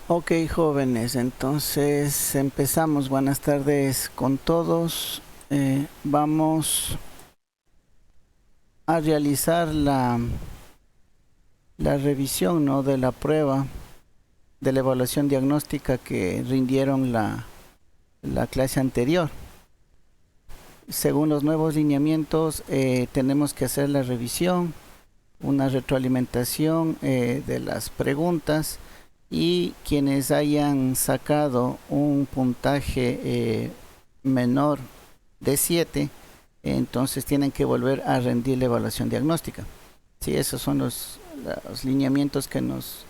Ok, jóvenes, entonces empezamos. Buenas tardes con todos. Vamos a realizar la revisión, ¿no?, de la prueba de la evaluación diagnóstica que rindieron la clase anterior. Según los nuevos lineamientos, tenemos que hacer la revisión, una retroalimentación de las preguntas, y quienes hayan sacado un puntaje menor de 7, entonces tienen que volver a rendir la evaluación diagnóstica. Sí, esos son los lineamientos que nos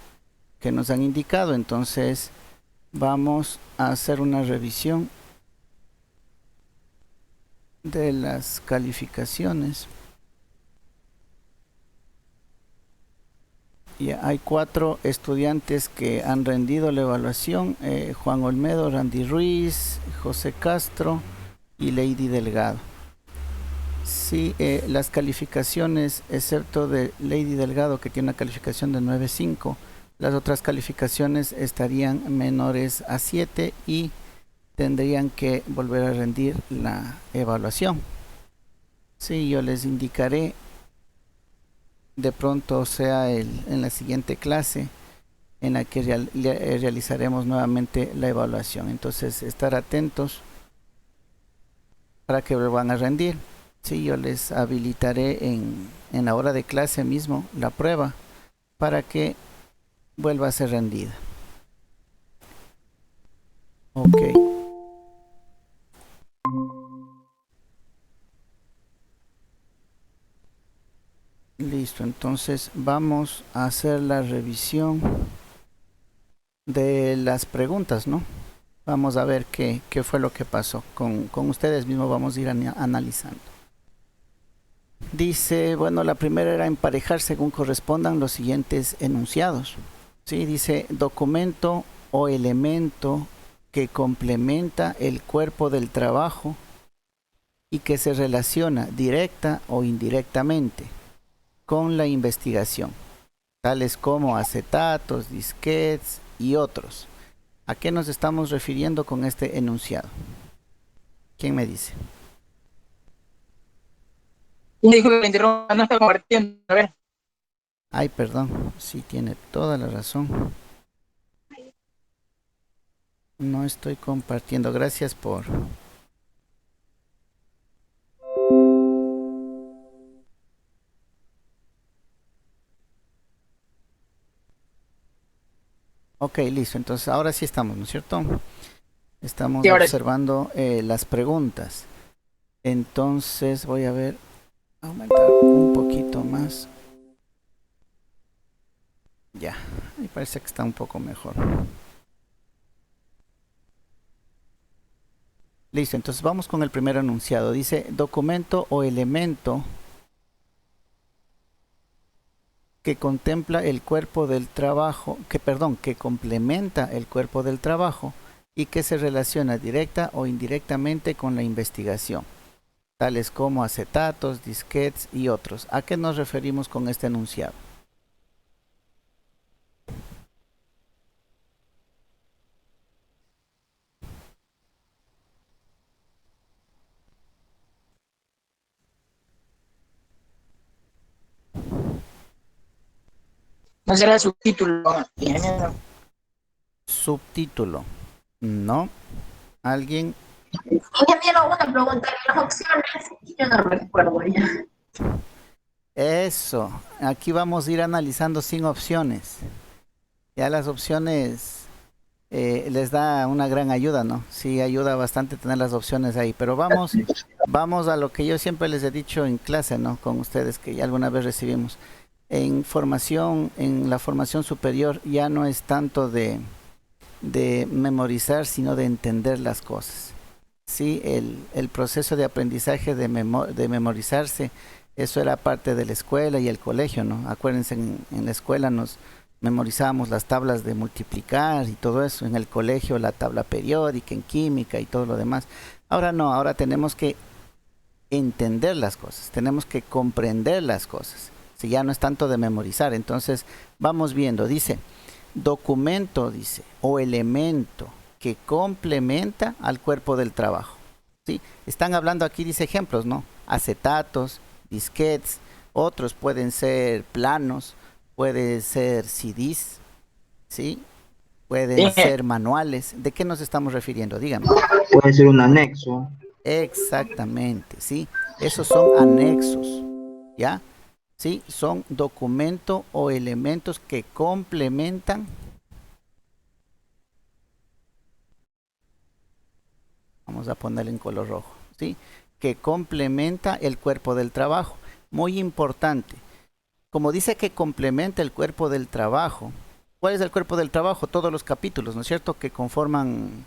han indicado. Entonces vamos a hacer una revisión de las calificaciones. Ya hay 4 estudiantes que han rendido la evaluación: Juan Olmedo, Randy Ruiz, José Castro y Lady Delgado. Sí, las calificaciones, excepto de Lady Delgado, que tiene una calificación de 9.5, las otras calificaciones estarían menores a 7 y tendrían que volver a rendir la evaluación. Sí, yo les indicaré de pronto, sea en la siguiente clase, en la que realizaremos nuevamente la evaluación. Entonces, estar atentos para que vuelvan a rendir. Sí, yo les habilitaré en la hora de clase mismo la prueba para que vuelva a ser rendida. Ok. Listo, entonces vamos a hacer la revisión de las preguntas, ¿no? Vamos a ver qué fue lo que pasó. Con ustedes mismos vamos a ir analizando. Dice, bueno, la primera era emparejar según correspondan los siguientes enunciados. Sí, dice documento o elemento que complementa el cuerpo del trabajo y que se relaciona directa o indirectamente con la investigación, tales como acetatos, disquetes y otros. ¿A qué nos estamos refiriendo con este enunciado? ¿Quién me dice? Dijo que la interrumpa, no está compartiendo. A ver. Ay, perdón, sí tiene toda la razón. No estoy compartiendo. Gracias por... Ok, listo. Entonces ahora sí estamos, ¿no es cierto? Estamos Sí, ahora sí. observando las preguntas. Entonces voy a ver, aumentar un poquito más. Ya, me parece que está un poco mejor. Listo, entonces vamos con el primer enunciado. Dice documento o elemento que contempla el cuerpo del trabajo, que complementa el cuerpo del trabajo y que se relaciona directa o indirectamente con la investigación, tales como acetatos, disquetes y otros. ¿A qué nos referimos con este enunciado? No será subtítulo. Subtítulo. No. ¿Alguien? Ingeniero, una pregunta. Las opciones, yo no recuerdo ya. Eso. Aquí vamos a ir analizando sin opciones. Ya las opciones les da una gran ayuda, ¿no? Sí, ayuda bastante tener las opciones ahí. Pero vamos a lo que yo siempre les he dicho en clase, ¿no? Con ustedes, que ya alguna vez recibimos. En la formación superior ya no es tanto de memorizar, sino de entender las cosas. Sí, el proceso de aprendizaje de memorizarse, eso era parte de la escuela y el colegio, ¿no? Acuérdense, en la escuela nos memorizábamos las tablas de multiplicar y todo eso, en el colegio la tabla periódica, en química y todo lo demás. Ahora no, ahora tenemos que entender las cosas, tenemos que comprender las cosas. Si ya no es tanto de memorizar, entonces vamos viendo, dice, documento, dice, o elemento que complementa al cuerpo del trabajo. ¿Sí? Están hablando aquí, dice ejemplos, ¿no? Acetatos, disquetes, otros pueden ser planos, pueden ser CDs, ¿sí? Pueden ser manuales. ¿De qué nos estamos refiriendo? Díganme. Puede ser un anexo. Exactamente, ¿sí? Esos son anexos, ¿ya? Sí, son documentos o elementos que complementan. Vamos a ponerle en color rojo, ¿sí? Que complementa el cuerpo del trabajo. Muy importante. Como dice que complementa el cuerpo del trabajo, ¿cuál es el cuerpo del trabajo? Todos los capítulos, ¿no es cierto? Que conforman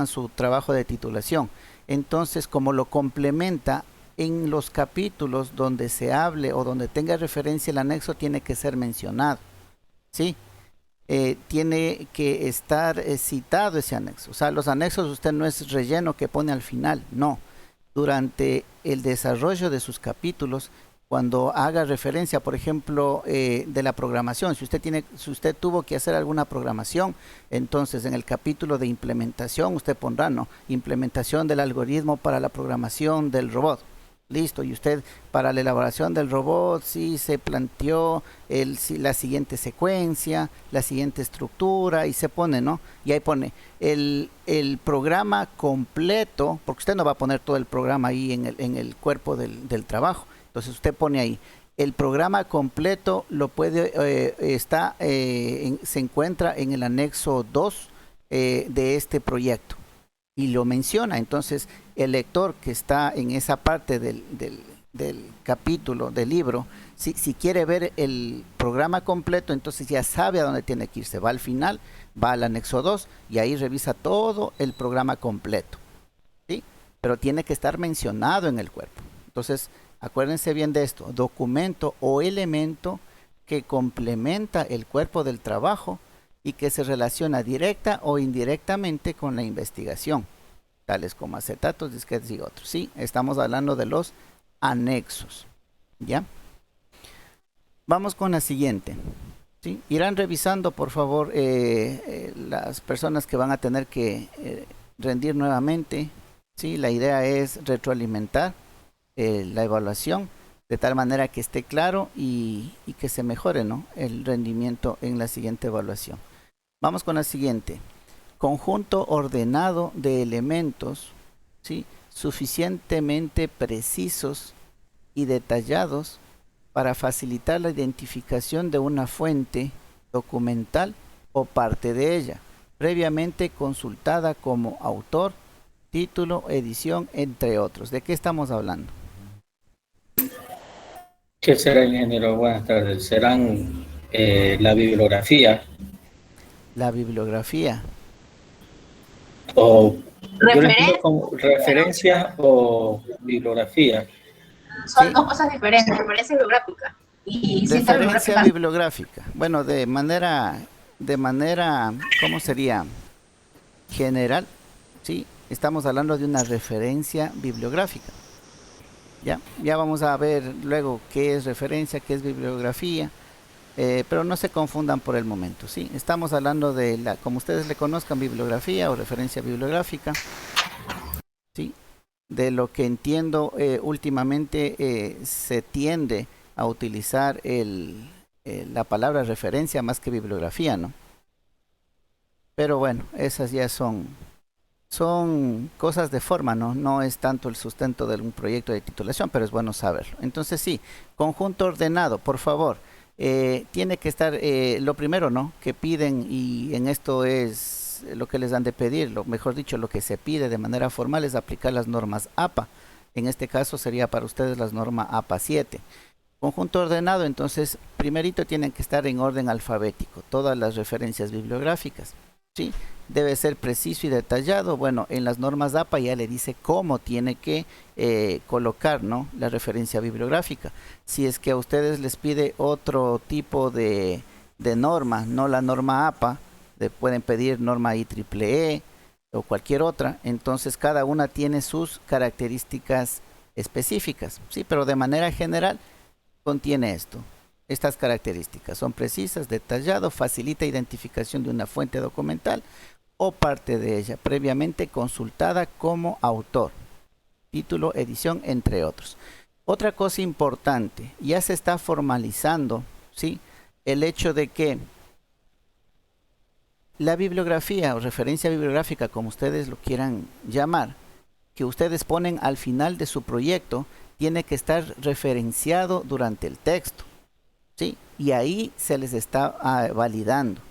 su trabajo de titulación. Entonces, como lo complementa en los capítulos donde se hable o donde tenga referencia el anexo, tiene que ser mencionado, ¿sí? Tiene que estar citado ese anexo. O sea, los anexos usted no es relleno que pone al final, no. Durante el desarrollo de sus capítulos, cuando haga referencia, por ejemplo, de la programación, si usted tuvo que hacer alguna programación, entonces en el capítulo de implementación usted pondrá, ¿no? Implementación del algoritmo para la programación del robot. Listo, y usted para la elaboración del robot sí se planteó la siguiente secuencia, la siguiente estructura, y se pone, ¿no? Y ahí pone el programa completo, porque usted no va a poner todo el programa ahí en el cuerpo del trabajo. Entonces usted pone ahí, el programa completo lo puede, se encuentra en el anexo 2 de este proyecto. Y lo menciona. Entonces el lector que está en esa parte del capítulo, del libro, si quiere ver el programa completo, entonces ya sabe a dónde tiene que irse. Va al final, va al anexo 2 y ahí revisa todo el programa completo, ¿sí? Pero tiene que estar mencionado en el cuerpo. Entonces, acuérdense bien de esto, documento o elemento que complementa el cuerpo del trabajo y que se relaciona directa o indirectamente con la investigación, tales como acetatos, disquetes y otros. Sí, estamos hablando de los anexos, ¿ya? Vamos con la siguiente. ¿Sí? Irán revisando, por favor, las personas que van a tener que rendir nuevamente. ¿Sí? La idea es retroalimentar la evaluación de tal manera que esté claro y que se mejore, ¿no?, el rendimiento en la siguiente evaluación. Vamos con la siguiente. Conjunto ordenado de elementos, ¿sí?, suficientemente precisos y detallados para facilitar la identificación de una fuente documental o parte de ella, previamente consultada como autor, título, edición, entre otros. ¿De qué estamos hablando? ¿Qué será, ingeniero? Buenas tardes. ¿Serán la bibliografía? La bibliografía. O yo lo entiendo como referencia o bibliografía. Son Sí. dos cosas diferentes, referencia bibliográfica y cita Referencia bibliográfica. bibliográfica. Bueno, de manera, ¿cómo sería? General, sí, estamos hablando de una referencia bibliográfica. Ya vamos a ver luego qué es referencia, qué es bibliografía, pero no se confundan por el momento, ¿sí? Estamos hablando de como ustedes le conozcan, bibliografía o referencia bibliográfica, ¿sí? De lo que entiendo, últimamente se tiende a utilizar la palabra referencia más que bibliografía, ¿no? Pero bueno, esas ya son cosas de forma, ¿no? No es tanto el sustento de un proyecto de titulación, pero es bueno saberlo. Entonces sí, conjunto ordenado, por favor. Tiene que estar, lo primero, ¿no?, que piden, y en esto es lo que les han de pedir, mejor dicho, lo que se pide de manera formal es aplicar las normas APA. En este caso sería para ustedes las normas APA 7. Conjunto ordenado, entonces, primerito tienen que estar en orden alfabético, todas las referencias bibliográficas, ¿sí? Debe ser preciso y detallado. Bueno, en las normas APA ya le dice cómo tiene que colocar, ¿no?, la referencia bibliográfica. Si es que a ustedes les pide otro tipo de norma, no la norma APA, pueden pedir norma IEEE o cualquier otra, entonces cada una tiene sus características específicas, ¿sí? Pero de manera general contiene esto. estas características. Son precisas, detallado, facilita identificación de una fuente documental o parte de ella, previamente consultada como autor, título, edición, entre otros. Otra cosa importante, ya se está formalizando, ¿sí?, el hecho de que la bibliografía o referencia bibliográfica, como ustedes lo quieran llamar, que ustedes ponen al final de su proyecto, tiene que estar referenciado durante el texto, ¿sí? Y ahí se les está validando,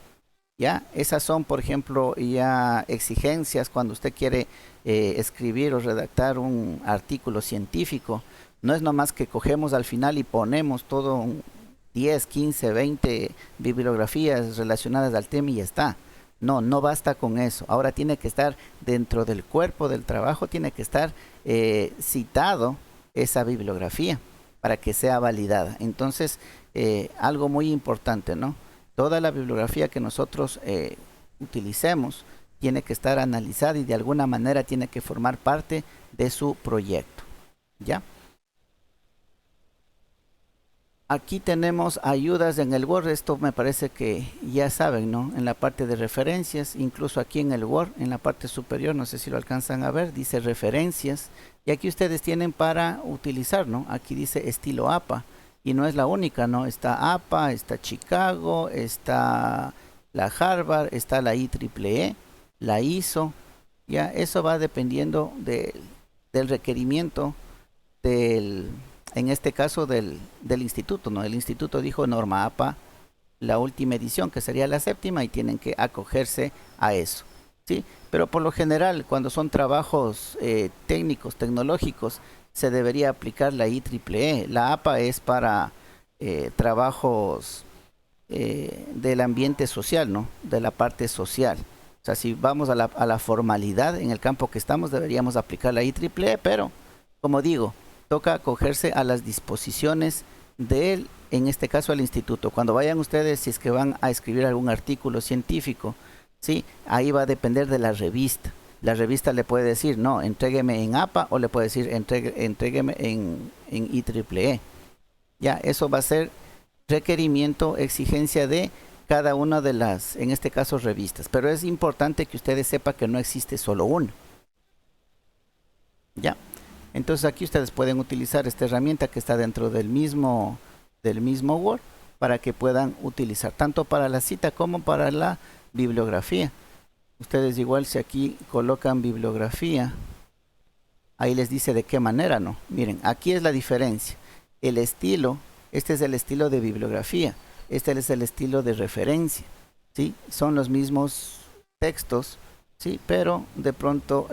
¿ya? Esas son, por ejemplo, ya exigencias cuando usted quiere escribir o redactar un artículo científico. No es nomás que cogemos al final y ponemos todo 10, 15, 20 bibliografías relacionadas al tema y ya está. No, no basta con eso. Ahora tiene que estar dentro del cuerpo del trabajo, tiene que estar citado esa bibliografía para que sea validada. Entonces, algo muy importante, ¿no? Toda la bibliografía que nosotros utilicemos tiene que estar analizada y de alguna manera tiene que formar parte de su proyecto, ¿ya? Aquí tenemos ayudas en el Word, esto me parece que ya saben, ¿no? En la parte de referencias, incluso aquí en el Word, en la parte superior, no sé si lo alcanzan a ver, dice referencias, y aquí ustedes tienen para utilizar, ¿no? Aquí dice estilo APA, y no es la única, ¿no? Está APA, está Chicago, está la Harvard, está la IEEE, la ISO, ya, eso va dependiendo del requerimiento en este caso del instituto, ¿no? El instituto dijo norma APA, la última edición, que sería la 7ª, y tienen que acogerse a eso, ¿sí? Pero por lo general, cuando son trabajos técnicos, tecnológicos, se debería aplicar la IEEE. La APA es para trabajos del ambiente social, ¿no? De la parte social. O sea, si vamos a la formalidad en el campo que estamos, deberíamos aplicar la IEEE, pero, como digo, toca acogerse a las disposiciones en este caso, al instituto. Cuando vayan ustedes, si es que van a escribir algún artículo científico, ¿sí?, ahí va a depender de la revista. La revista le puede decir, no, entrégueme en APA, o le puede decir, entrégueme en IEEE. Ya, eso va a ser requerimiento, exigencia de cada una de las, en este caso, revistas. Pero es importante que ustedes sepan que no existe solo una. Ya. Entonces aquí ustedes pueden utilizar esta herramienta que está dentro del mismo Word para que puedan utilizar tanto para la cita como para la bibliografía. Ustedes igual, si aquí colocan bibliografía, ahí les dice de qué manera, ¿no? Miren, aquí es la diferencia. El estilo, este es el estilo de bibliografía, este es el estilo de referencia, ¿sí? Son los mismos textos, sí, pero de pronto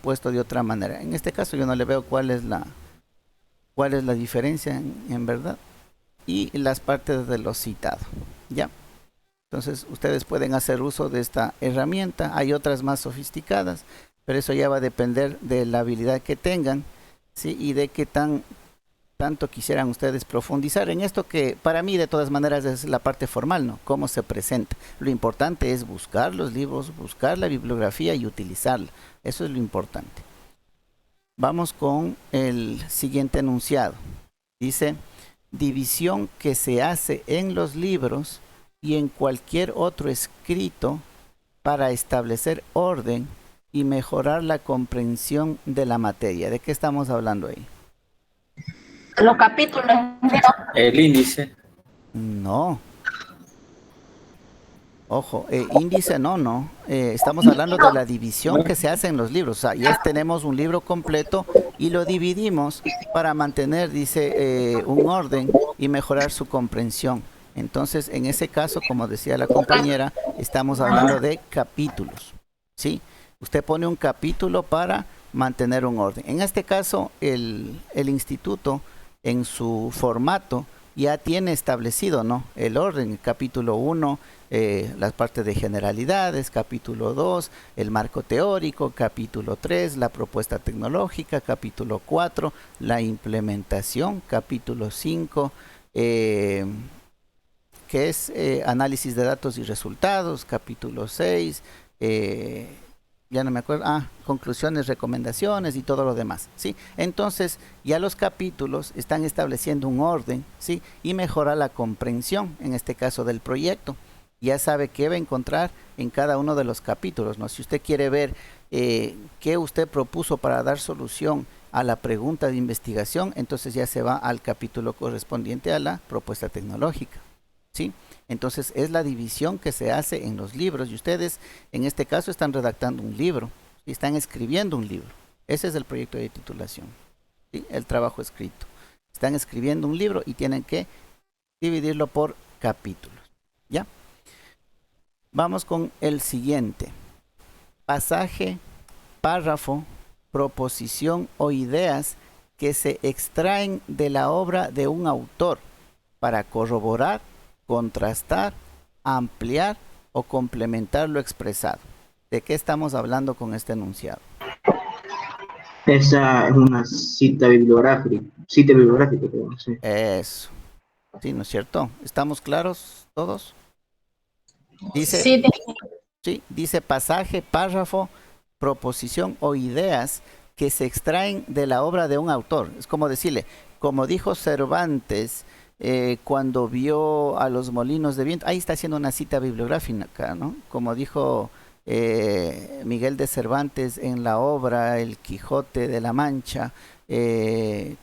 puesto de otra manera. En este caso yo no le veo cuál es la diferencia en verdad, y las partes de lo citado, ya. Entonces ustedes pueden hacer uso de esta herramienta. Hay otras más sofisticadas, pero eso ya va a depender de la habilidad que tengan, sí, y de qué tanto quisieran ustedes profundizar en esto, que para mí de todas maneras es la parte formal, ¿no? Cómo se presenta. Lo importante es buscar los libros, buscar la bibliografía y utilizarla. Eso es lo importante. Vamos con el siguiente enunciado. Dice, división que se hace en los libros y en cualquier otro escrito para establecer orden y mejorar la comprensión de la materia. ¿De qué estamos hablando ahí? Los capítulos. El índice. No. Ojo, índice no. Estamos hablando de la división que se hace en los libros. O sea, ya tenemos un libro completo y lo dividimos para mantener, dice, un orden y mejorar su comprensión. Entonces, en ese caso, como decía la compañera, estamos hablando de capítulos, ¿sí? Usted pone un capítulo para mantener un orden. En este caso, el instituto, en su formato, ya tiene establecido, ¿no?, el orden. Capítulo 1, las partes de generalidades; capítulo 2, el marco teórico; capítulo 3, la propuesta tecnológica; capítulo 4, la implementación; capítulo 5, que es análisis de datos y resultados; capítulo 6, ya no me acuerdo, conclusiones, recomendaciones y todo lo demás, ¿sí? Entonces, ya los capítulos están estableciendo un orden, ¿sí? Y mejora la comprensión, en este caso del proyecto. Ya sabe qué va a encontrar en cada uno de los capítulos, ¿no? Si usted quiere ver qué usted propuso para dar solución a la pregunta de investigación, entonces ya se va al capítulo correspondiente a la propuesta tecnológica, ¿sí? Entonces es la división que se hace en los libros y ustedes en este caso están redactando un libro y están escribiendo un libro. Ese es el proyecto de titulación, ¿sí? El trabajo escrito. Están escribiendo un libro y tienen que dividirlo por capítulos, ¿ya? Vamos con el siguiente. Pasaje, párrafo, proposición o ideas que se extraen de la obra de un autor para corroborar, contrastar, ampliar o complementar lo expresado. ¿De qué estamos hablando con este enunciado? Esa es una cita bibliográfica, creo, sí. Eso. Sí, ¿no es cierto? ¿Estamos claros todos? Dice, Sí, sí, dice pasaje, párrafo, proposición o ideas que se extraen de la obra de un autor. Es como decirle, como dijo Cervantes cuando vio a los molinos de viento, ahí está haciendo una cita bibliográfica, ¿no? Como dijo Miguel de Cervantes en la obra El Quijote de la Mancha,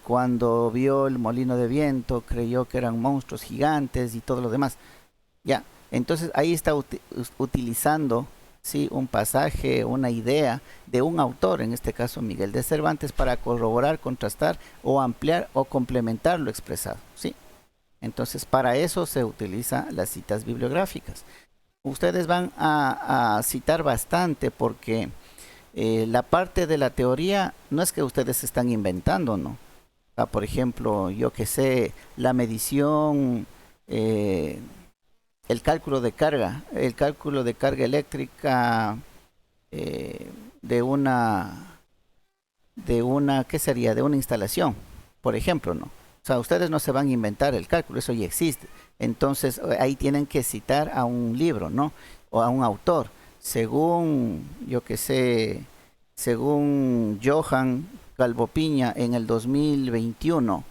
cuando vio el molino de viento, creyó que eran monstruos gigantes y todo lo demás. Ya, entonces ahí está utilizando, ¿sí?, un pasaje, una idea de un autor, en este caso Miguel de Cervantes, para corroborar, contrastar o ampliar o complementar lo expresado, ¿sí? Entonces para eso se utilizan las citas bibliográficas. Ustedes van a citar bastante porque la parte de la teoría no es que ustedes están inventando, ¿no? Por ejemplo, yo que sé, la medición, el cálculo de carga eléctrica de una, ¿qué sería? De una instalación, por ejemplo, ¿no? O sea, ustedes no se van a inventar el cálculo, eso ya existe. Entonces, ahí tienen que citar a un libro, ¿no? O a un autor. Según, yo que sé, según Johan Calvopiña en el 2021,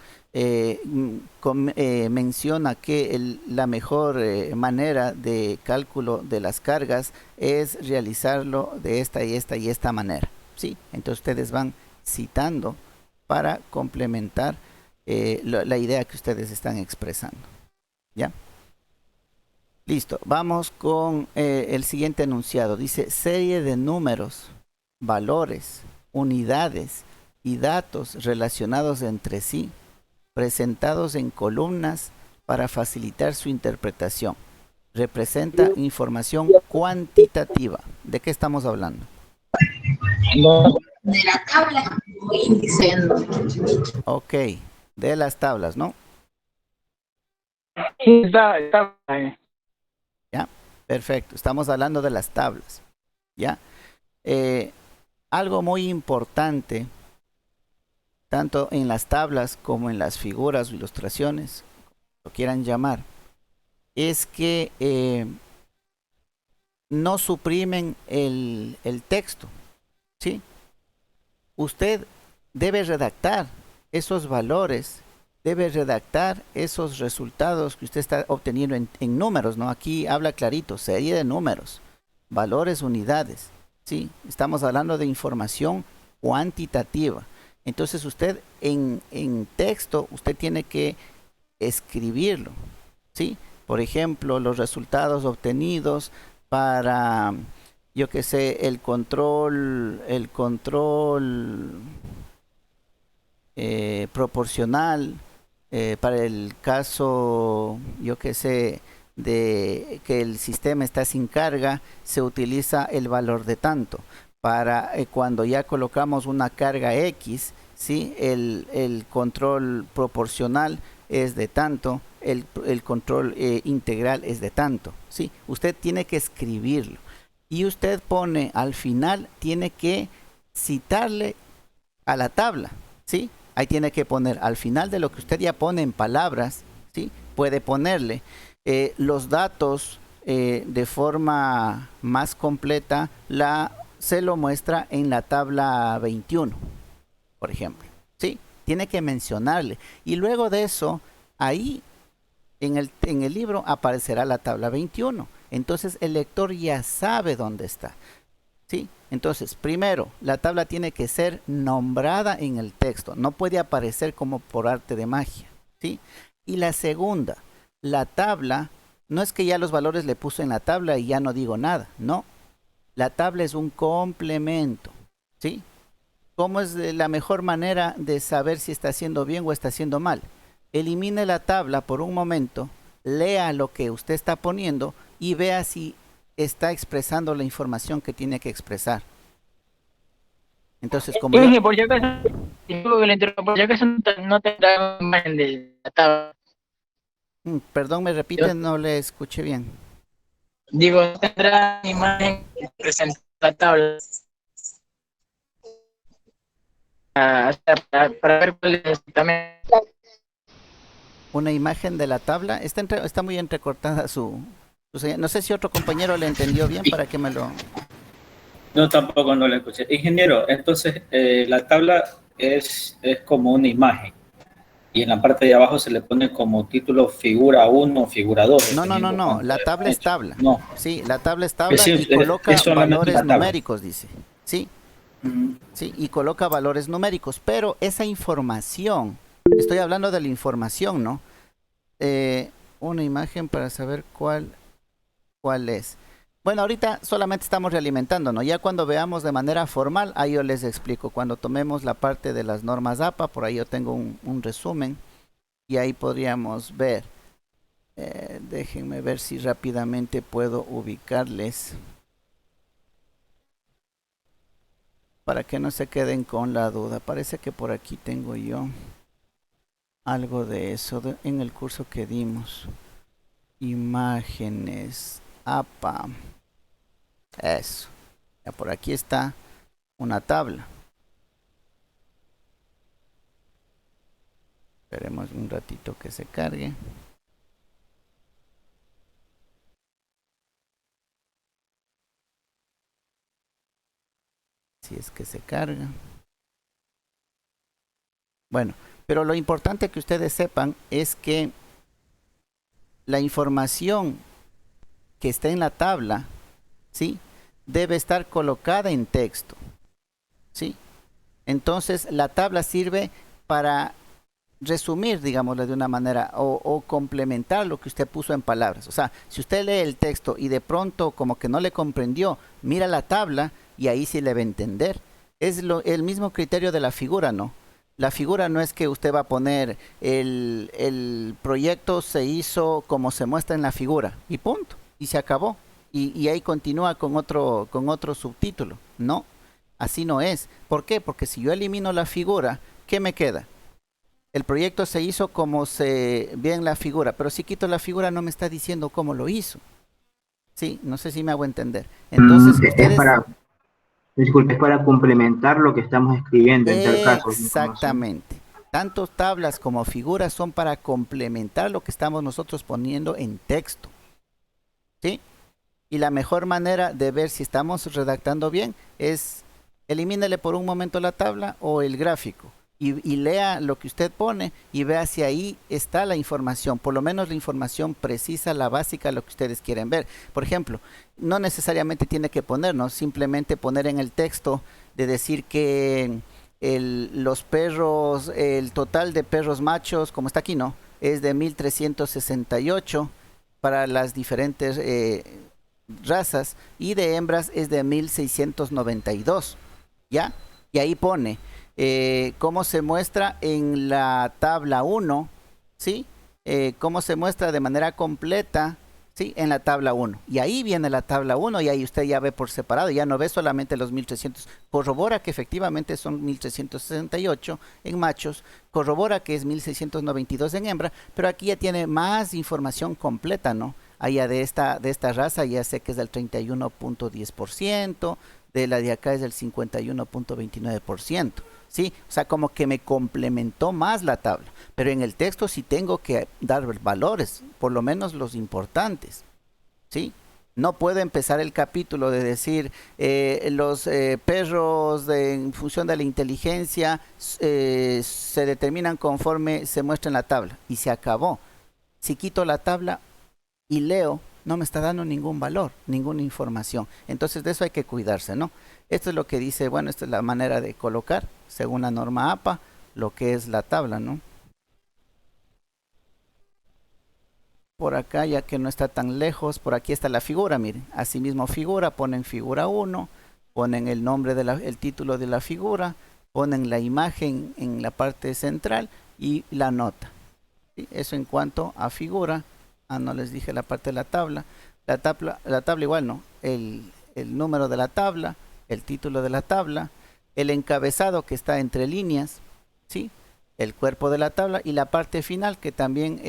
menciona que la mejor manera de cálculo de las cargas es realizarlo de esta y esta y esta manera, ¿sí? Entonces ustedes van citando para complementar la idea que ustedes están expresando, ¿ya? Listo, vamos con el siguiente enunciado. Dice, serie de números, valores, unidades y datos relacionados entre sí, presentados en columnas para facilitar su interpretación. Representa información cuantitativa. ¿De qué estamos hablando? de la tabla o índice. Ok, de las tablas, ¿no? Está, Ya, perfecto. Estamos hablando de las tablas. Ya. Algo muy importante, tanto en las tablas como en las figuras o ilustraciones, lo quieran llamar, es que no suprimen el texto, ¿sí? Usted debe redactar esos valores, debe redactar esos resultados que usted está obteniendo en números, ¿no? Aquí habla clarito, serie de números, valores, unidades, ¿sí? Estamos hablando de información cuantitativa. Entonces usted en texto, usted tiene que escribirlo, ¿sí? Por ejemplo, los resultados obtenidos para, yo que sé, el control proporcional, para el caso, yo que sé, de que el sistema está sin carga, se utiliza el valor de tanto. Para cuando ya colocamos una carga X, ¿sí?, el control proporcional es de tanto, el control integral es de tanto, ¿sí? Usted tiene que escribirlo y usted pone al final, tiene que citarle a la tabla, ¿sí? Ahí tiene que poner al final de lo que usted ya pone en palabras, ¿sí? Puede ponerle los datos de forma más completa, la se lo muestra en la tabla 21, por ejemplo. ¿Sí? Tiene que mencionarle. Y luego de eso, ahí en el libro aparecerá la tabla 21. Entonces el lector ya sabe dónde está. ¿Sí? Entonces, primero, la tabla tiene que ser nombrada en el texto. No puede aparecer como por arte de magia. ¿Sí? Y la segunda, la tabla, no es que ya los valores le puso en la tabla y ya no digo nada. No. La tabla es un complemento. ¿Sí? ¿Cómo es la mejor manera de saber si está haciendo bien o está haciendo mal? Elimine la tabla por un momento, lea lo que usted está poniendo y vea si está expresando la información que tiene que expresar. Entonces, como Dije, por si acaso, disculpe que le interrumpa, por si acaso no tendrá imagen de la tabla. Perdón, me repite, no le escuché bien. Digo, no tendrá imagen que presenta la tabla. Para ver cuál es también. Una imagen de la tabla. Está muy entrecortada su señal. No sé si otro compañero le entendió bien para que me lo... No, tampoco no lo escuché. Ingeniero, entonces la tabla es como una imagen y en la parte de abajo se le pone como título figura 1, figura 2. No. La tabla es tabla. No. Sí, la tabla es tabla Sí, y coloca valores la tabla numéricos, dice. Sí. Sí, y coloca valores numéricos. Pero esa información, estoy hablando de la información, ¿no? Una imagen para saber cuál es. Bueno, ahorita solamente estamos realimentando, ¿no? Ya cuando veamos de manera formal, ahí yo les explico. Cuando tomemos la parte de las normas APA, por ahí yo tengo un resumen y ahí podríamos ver. Déjenme ver si rápidamente puedo ubicarles para que no se queden con la duda. Parece que por aquí tengo yo algo de eso en el curso que dimos. Imágenes APA. Eso. Ya por aquí está una tabla. Esperemos un ratito que se cargue. Si es que se carga. Bueno, pero lo importante que ustedes sepan es que la información que está en la tabla, ¿sí?, debe estar colocada en texto, ¿sí? Entonces la tabla sirve para resumir, digámoslo de una manera, o complementar lo que usted puso en palabras. O sea, si usted lee el texto y de pronto como que no le comprendió, mira la tabla y ahí sí le va a entender. Es el mismo criterio de la figura, ¿no? La figura no es que usted va a poner el proyecto se hizo como se muestra en la figura y punto, y se acabó. Y ahí continúa con otro subtítulo. No, así no es. ¿Por qué? Porque si yo elimino la figura, ¿qué me queda? El proyecto se hizo como se ve en la figura, pero si quito la figura no me está diciendo cómo lo hizo. Sí, no sé si me hago entender. Entonces, ustedes... Disculpe, es para complementar lo que estamos escribiendo en tal caso. Exactamente. Tanto tablas como figuras son para complementar lo que estamos nosotros poniendo en texto. ¿Sí? Y la mejor manera de ver si estamos redactando bien es elimínele por un momento la tabla o el gráfico y lea lo que usted pone y vea si ahí está la información, por lo menos la información precisa, la básica, lo que ustedes quieren ver. Por ejemplo, no necesariamente tiene que ponernos, simplemente poner en el texto de decir que los perros, el total de perros machos, como está aquí, ¿no?, es de 1368 para las diferentes razas y de hembras es de 1692, ¿ya? Y ahí pone cómo se muestra en la tabla 1, ¿sí? Cómo se muestra de manera completa, ¿sí?, en la tabla 1. Y ahí viene la tabla 1 y ahí usted ya ve por separado, ya no ve solamente los 1300. Corrobora que efectivamente son 1368 en machos, corrobora que es 1692 en hembra, pero aquí ya tiene más información completa, ¿no? Allá de esta raza ya sé que es del 31.10%, de la de acá es del 51.29%, ¿sí? O sea, como que me complementó más la tabla, pero en el texto sí tengo que dar valores, por lo menos los importantes, ¿sí? No puedo empezar el capítulo de decir los perros en función de la inteligencia se determinan conforme se muestra en la tabla y se acabó. Si quito la tabla y leo, no me está dando ningún valor, ninguna información. Entonces de eso hay que cuidarse, ¿no? Esto es lo que dice, bueno, esta es la manera de colocar, según la norma APA, lo que es la tabla, ¿no? Por acá, ya que no está tan lejos, por aquí está la figura, miren. Asimismo figura, ponen figura 1, ponen el nombre el título de la figura, ponen la imagen en la parte central y la nota. ¿Sí? Eso en cuanto a figura. No les dije la parte de la tabla. La tabla igual, ¿no? El número de la tabla, el título de la tabla, el encabezado que está entre líneas, ¿sí? El cuerpo de la tabla y la parte final que también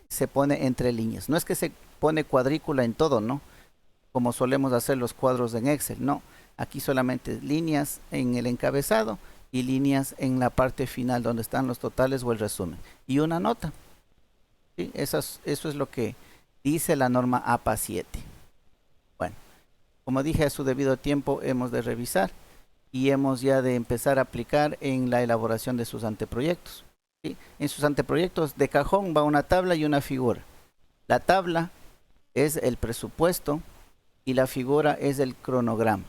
se pone entre líneas. No es que se pone cuadrícula en todo, ¿no? Como solemos hacer los cuadros en Excel, no. Aquí solamente líneas en el encabezado y líneas en la parte final donde están los totales o el resumen. Y una nota. ¿Sí? Eso es lo que dice la norma APA 7. Bueno, como dije, a su debido tiempo hemos de revisar y hemos ya de empezar a aplicar en la elaboración de sus anteproyectos. ¿Sí? En sus anteproyectos de cajón va una tabla y una figura. La tabla es el presupuesto y la figura es el cronograma.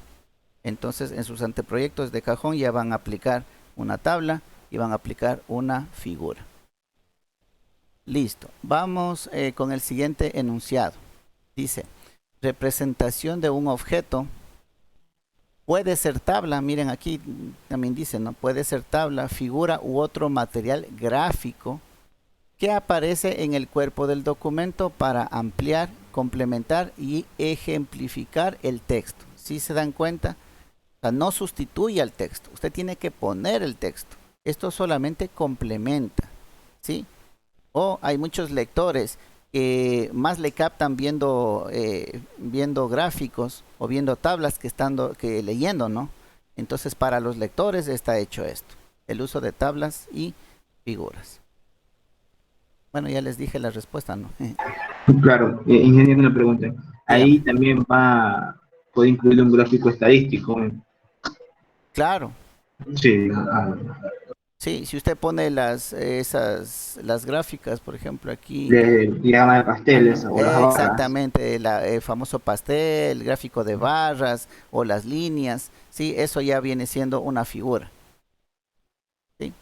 Entonces en sus anteproyectos de cajón ya van a aplicar una tabla y van a aplicar una figura. Listo. Vamos con el siguiente enunciado. Dice, representación de un objeto. Puede ser tabla, miren aquí también dice, ¿no? Puede ser tabla, figura u otro material gráfico que aparece en el cuerpo del documento para ampliar, complementar y ejemplificar el texto. ¿Sí se dan cuenta? O sea, no sustituye al texto, usted tiene que poner el texto. Esto solamente complementa, ¿sí? O hay muchos lectores que más le captan viendo gráficos o viendo tablas que leyendo, ¿no? Entonces para los lectores está hecho esto, el uso de tablas y figuras. Bueno, ya les dije la respuesta, ¿no? Claro, ingeniero, una pregunta. Ahí también puede incluir un gráfico estadístico. Claro. Sí. Sí, si usted pone las gráficas, por ejemplo, aquí. De diagrama de pasteles o las barras. Exactamente, el famoso pastel, el gráfico de barras o las líneas, sí, eso ya viene siendo una figura. ¿Sí?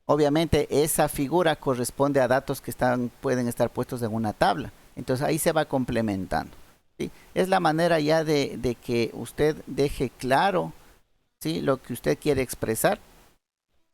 Obviamente esa figura corresponde a datos que pueden estar puestos en una tabla, entonces ahí se va complementando. ¿Sí? Es la manera ya de que usted deje claro, ¿sí?, lo que usted quiere expresar,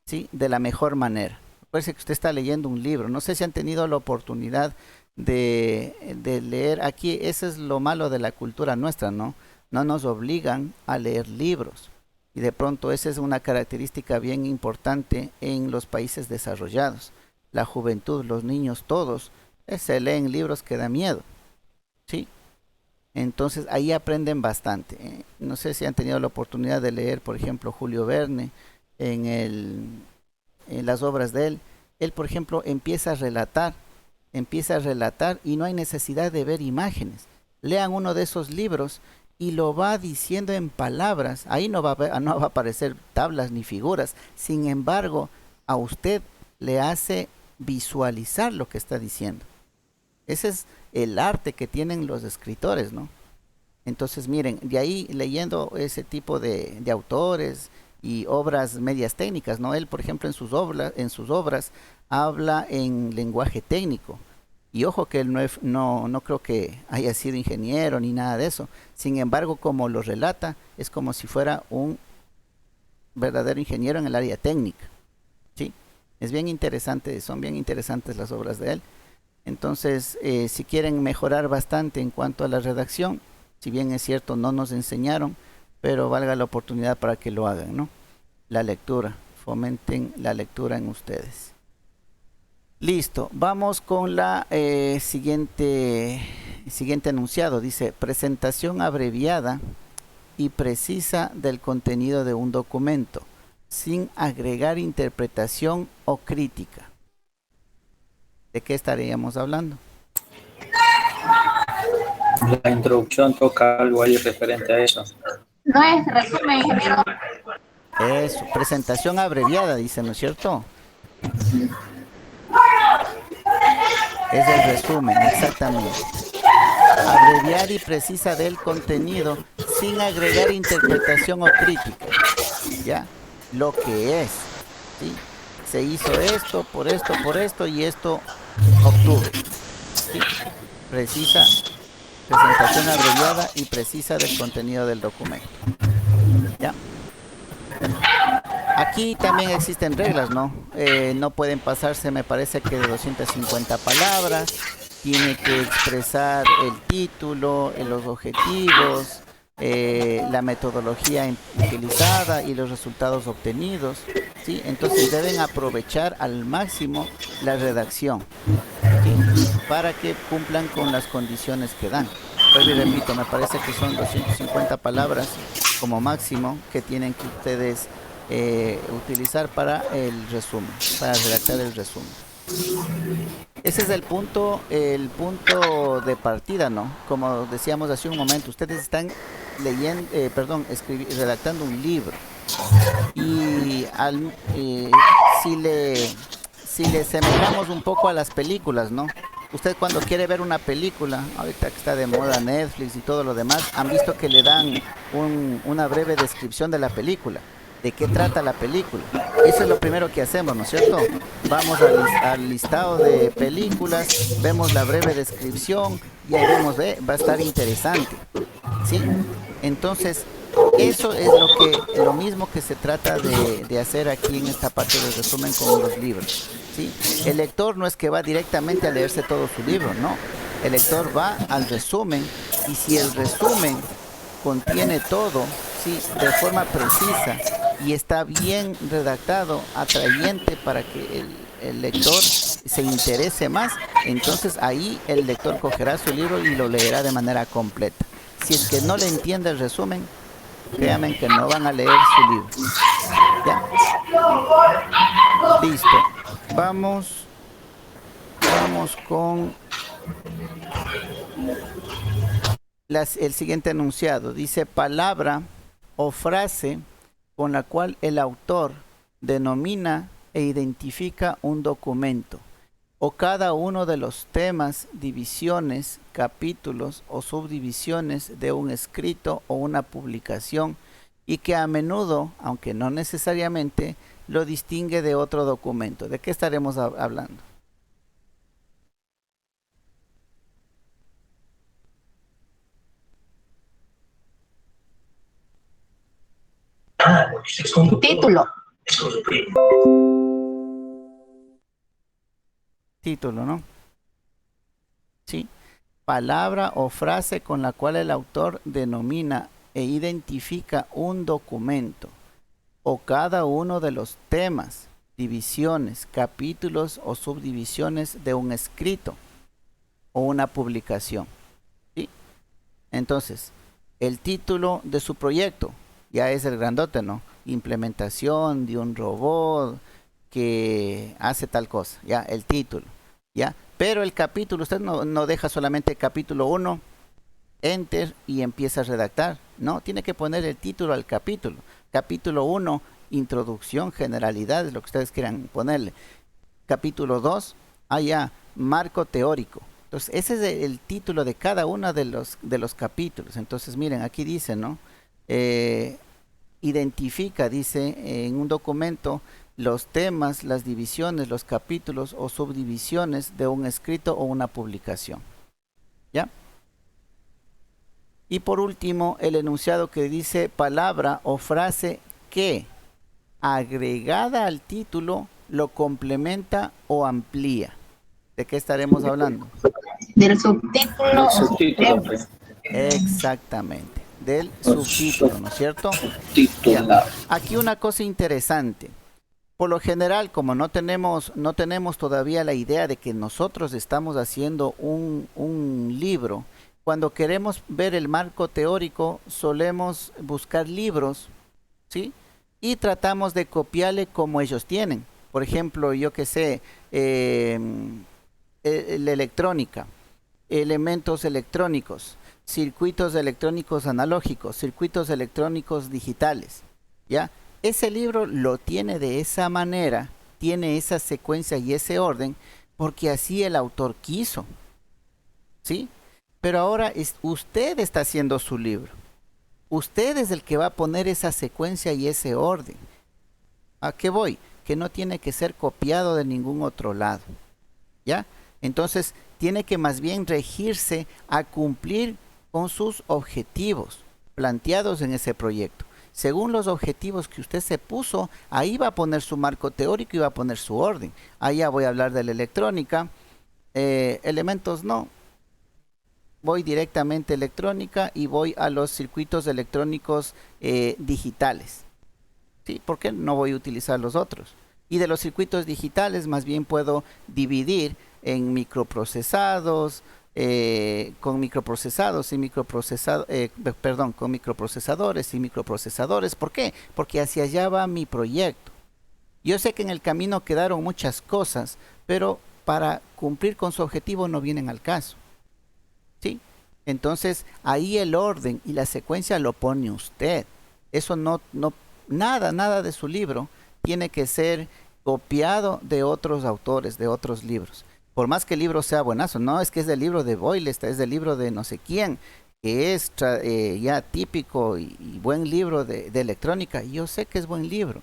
¿sí?, de la mejor manera. Parece que usted está leyendo un libro. No sé si han tenido la oportunidad de leer. Aquí, eso es lo malo de la cultura nuestra, ¿no? No nos obligan a leer libros. Y de pronto esa es una característica bien importante en los países desarrollados. La juventud, los niños, todos, se leen libros que da miedo, ¿sí? Entonces ahí aprenden bastante. No sé si han tenido la oportunidad de leer, por ejemplo, Julio Verne, en las obras de él. Él, por ejemplo, empieza a relatar y no hay necesidad de ver imágenes. Lean uno de esos libros y lo va diciendo en palabras. Ahí no va a aparecer tablas ni figuras. Sin embargo, a usted le hace visualizar lo que está diciendo. Ese es el arte que tienen los escritores, ¿no? Entonces, miren, de ahí leyendo ese tipo de autores y obras medias técnicas, ¿no? Él, por ejemplo, en sus obras habla en lenguaje técnico. Y ojo que él no creo que haya sido ingeniero ni nada de eso. Sin embargo, como lo relata, es como si fuera un verdadero ingeniero en el área técnica. ¿Sí? Es bien interesante, son bien interesantes las obras de él. Entonces, si quieren mejorar bastante en cuanto a la redacción, si bien es cierto, no nos enseñaron, pero valga la oportunidad para que lo hagan, ¿no? La lectura, fomenten la lectura en ustedes. Listo, vamos con la siguiente enunciado. Dice, presentación abreviada y precisa del contenido de un documento, sin agregar interpretación o crítica. ¿De qué estaríamos hablando? La introducción toca algo ahí referente a eso. No es resumen, ingeniero. Eso, presentación abreviada, dice, ¿no es cierto? Es el resumen, exactamente. Abreviada y precisa del contenido sin agregar interpretación o crítica. ¿Ya? Lo que es. ¿Sí? Se hizo esto, por esto y esto obtuve. ¿Sí? Precisa, presentación abreviada y precisa del contenido del documento. ¿Ya? Aquí también existen reglas, ¿no? No pueden pasarse, me parece que de 250 palabras. Tiene que expresar el título, los objetivos, la metodología utilizada y los resultados obtenidos, ¿sí? Entonces deben aprovechar al máximo la redacción, ¿sí? Para que cumplan con las condiciones que dan. Pues repito, me parece que son 250 palabras como máximo que tienen que ustedes utilizar para el resumen, para redactar el resumen. Ese es el punto de partida, ¿no? Como decíamos hace un momento, ustedes están leyendo, redactando un libro y si le semejamos un poco a las películas, ¿no? Usted cuando quiere ver una película, ahorita que está de moda Netflix y todo lo demás, han visto que le dan una breve descripción de la película, de qué trata la película. Eso es lo primero que hacemos, ¿no es cierto? Vamos al listado de películas, vemos la breve descripción y ahí vemos, va a estar interesante, ¿sí? Entonces, eso es lo mismo que se trata de hacer aquí en esta parte del resumen con los libros, ¿sí? El lector no es que va directamente a leerse todo su libro, no. El lector va al resumen y si el resumen contiene todo, ¿sí? De forma precisa y está bien redactado, atrayente para que el lector se interese más, entonces ahí el lector cogerá su libro y lo leerá de manera completa. Si es que no le entiende el resumen, créanme que no van a leer su libro. ¿Ya? Listo. Vamos con el siguiente enunciado. Dice palabra o frase con la cual el autor denomina e identifica un documento o cada uno de los temas, divisiones, capítulos o subdivisiones de un escrito o una publicación y que a menudo, aunque no necesariamente, lo distingue de otro documento. ¿De qué estaremos hablando? Título. Título, ¿no? Sí. Palabra o frase con la cual el autor denomina e identifica un documento o cada uno de los temas, divisiones, capítulos o subdivisiones de un escrito o una publicación. ¿Sí? Entonces, el título de su proyecto ya es el grandote, ¿no? Implementación de un robot que hace tal cosa, ya, el título, ya. Pero el capítulo, usted no deja solamente capítulo 1, enter y empieza a redactar, no, tiene que poner el título al capítulo. Capítulo 1, introducción, generalidades, lo que ustedes quieran ponerle. Capítulo 2, ya, marco teórico. Entonces, ese es el título de cada uno de los capítulos. Entonces, miren, aquí dice, ¿no? Identifica, dice, en un documento los temas, las divisiones, los capítulos o subdivisiones de un escrito o una publicación. ¿Ya? Y por último, el enunciado que dice palabra o frase que, agregada al título, lo complementa o amplía. ¿De qué estaremos hablando? Del subtítulo. Subtítulo, pues. Exactamente, del subtítulo, ¿no es cierto? Titular. Aquí una cosa interesante. Por lo general, como no tenemos todavía la idea de que nosotros estamos haciendo un libro, cuando queremos ver el marco teórico, solemos buscar libros, ¿sí? Y tratamos de copiarle como ellos tienen. Por ejemplo, yo que sé, la electrónica, elementos electrónicos, circuitos electrónicos analógicos, circuitos electrónicos digitales, ¿ya? Ese libro lo tiene de esa manera, tiene esa secuencia y ese orden, porque así el autor quiso, ¿sí? Pero ahora usted está haciendo su libro. Usted es el que va a poner esa secuencia y ese orden. ¿A qué voy? Que no tiene que ser copiado de ningún otro lado, ¿ya? Entonces, tiene que más bien regirse a cumplir con sus objetivos planteados en ese proyecto. Según los objetivos que usted se puso, ahí va a poner su marco teórico y va a poner su orden. Allá voy a hablar de la electrónica. Elementos no. Voy directamente a electrónica y voy a los circuitos electrónicos digitales. ¿Sí? ¿Por qué no voy a utilizar los otros? Y de los circuitos digitales más bien puedo dividir en microprocesados, con microprocesados y con microprocesadores y microprocesadores. ¿Por qué? Porque hacia allá va mi proyecto. Yo sé que en el camino quedaron muchas cosas, pero para cumplir con su objetivo no vienen al caso. ¿Sí? Entonces ahí el orden y la secuencia lo pone usted. Eso nada de su libro tiene que ser copiado de otros autores, de otros libros. Por más que el libro sea buenazo, no es que es del libro de Boyle, es del libro de no sé quién, que es ya típico y buen libro de electrónica. Yo sé que es buen libro.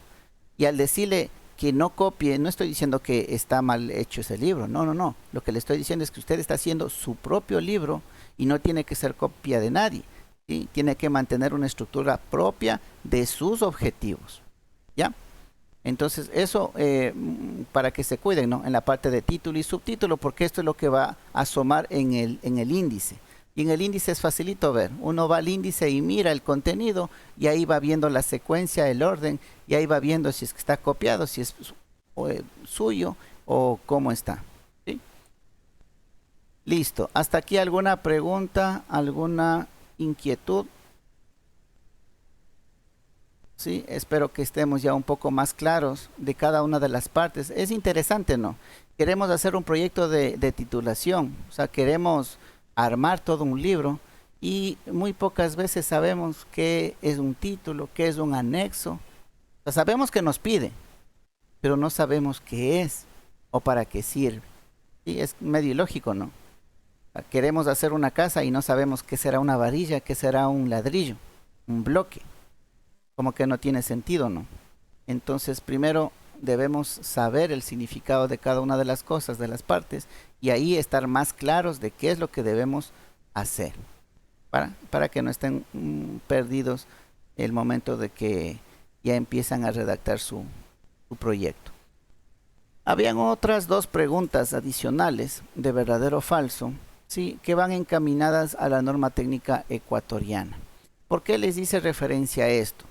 Y al decirle que no copie, no estoy diciendo que está mal hecho ese libro, no. Lo que le estoy diciendo es que usted está haciendo su propio libro y no tiene que ser copia de nadie, ¿sí? Tiene que mantener una estructura propia de sus objetivos, ¿ya? Entonces eso para que se cuiden, ¿no? En la parte de título y subtítulo, porque esto es lo que va a asomar en el índice. Y en el índice es facilito ver. Uno va al índice y mira el contenido y ahí va viendo la secuencia, el orden, y ahí va viendo si es que está copiado, si es suyo o cómo está. ¿Sí? Listo. ¿Hasta aquí alguna pregunta, alguna inquietud? Sí, espero que estemos ya un poco más claros de cada una de las partes. Es interesante, ¿no? Queremos hacer un proyecto de titulación, o sea, queremos armar todo un libro y muy pocas veces sabemos qué es un título, qué es un anexo. O sea, sabemos que nos pide, pero no sabemos qué es o para qué sirve. Sí, es medio ilógico, ¿no? O sea, queremos hacer una casa y no sabemos qué será una varilla, qué será un ladrillo, un bloque. Como que no tiene sentido, ¿no? Entonces primero debemos saber el significado de cada una de las cosas, de las partes, y ahí estar más claros de qué es lo que debemos hacer, para que no estén perdidos el momento de que ya empiezan a redactar su proyecto. Habían otras dos preguntas adicionales de verdadero o falso, ¿sí? Que van encaminadas a la norma técnica ecuatoriana. ¿Por qué les hice referencia a esto?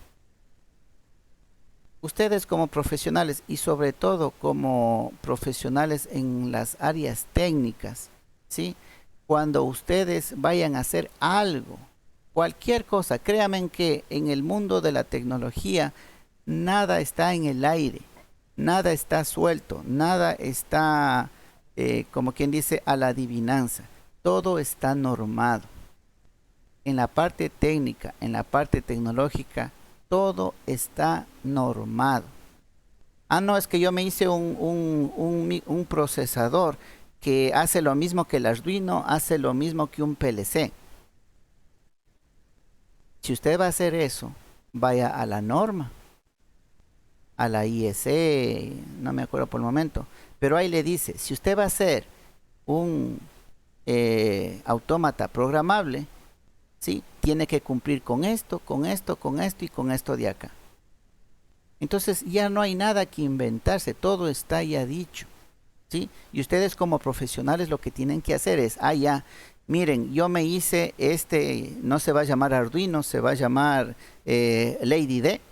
Ustedes como profesionales y sobre todo como profesionales en las áreas técnicas, ¿sí? Cuando ustedes vayan a hacer algo, cualquier cosa, créanme que en el mundo de la tecnología nada está en el aire, nada está suelto, nada está, como quien dice, a la adivinanza. Todo está normado. En la parte técnica, en la parte tecnológica, todo está normado. Ah, no, es que yo me hice un procesador que hace lo mismo que el Arduino, hace lo mismo que un PLC. Si usted va a hacer eso, vaya a la norma, a la IEC, no me acuerdo por el momento, pero ahí le dice, si usted va a hacer un autómata programable, ¿sí? Tiene que cumplir con esto, con esto, con esto y con esto de acá. Entonces ya no hay nada que inventarse, todo está ya dicho, ¿sí? Y ustedes como profesionales lo que tienen que hacer es, ya, miren, yo me hice no se va a llamar Arduino, se va a llamar Lady D,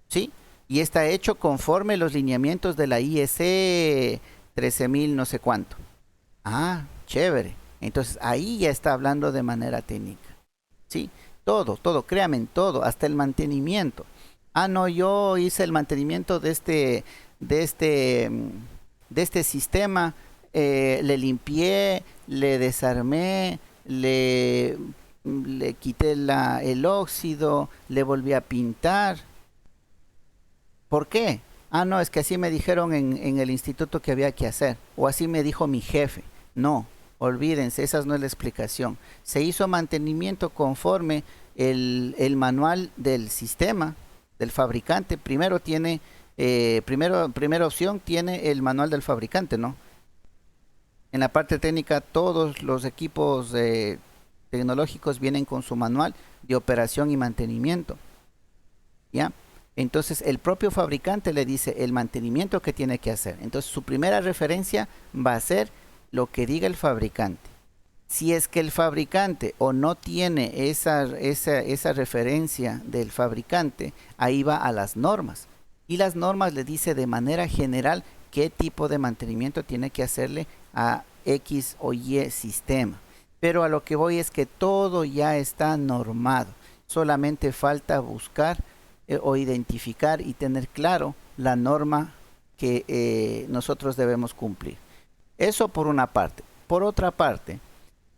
¿sí? Y está hecho conforme los lineamientos de la IEC 13000 no sé cuánto. Ah, chévere. Entonces ahí ya está hablando de manera técnica. Sí, todo, créanme, todo, hasta el mantenimiento. Ah, no, yo hice el mantenimiento de este sistema, le limpié, le desarmé, le le quité el óxido, le volví a pintar. ¿Por qué? Ah, no, es que así me dijeron en el instituto que había que hacer, o así me dijo mi jefe. No, olvídense, esa no es la explicación. Se hizo mantenimiento conforme el manual del sistema, del fabricante. Primero tiene, primera opción tiene el manual del fabricante, ¿no? En la parte técnica, todos los equipos tecnológicos vienen con su manual de operación y mantenimiento. ¿Ya? Entonces el propio fabricante le dice el mantenimiento que tiene que hacer. Entonces su primera referencia va a ser lo que diga el fabricante. Si es que el fabricante o no tiene esa referencia del fabricante, ahí va a las normas. Y las normas le dice de manera general qué tipo de mantenimiento tiene que hacerle a X o Y sistema. Pero a lo que voy es que todo ya está normado. Solamente falta buscar o identificar y tener claro la norma que nosotros debemos cumplir. Eso por una parte. Por otra parte,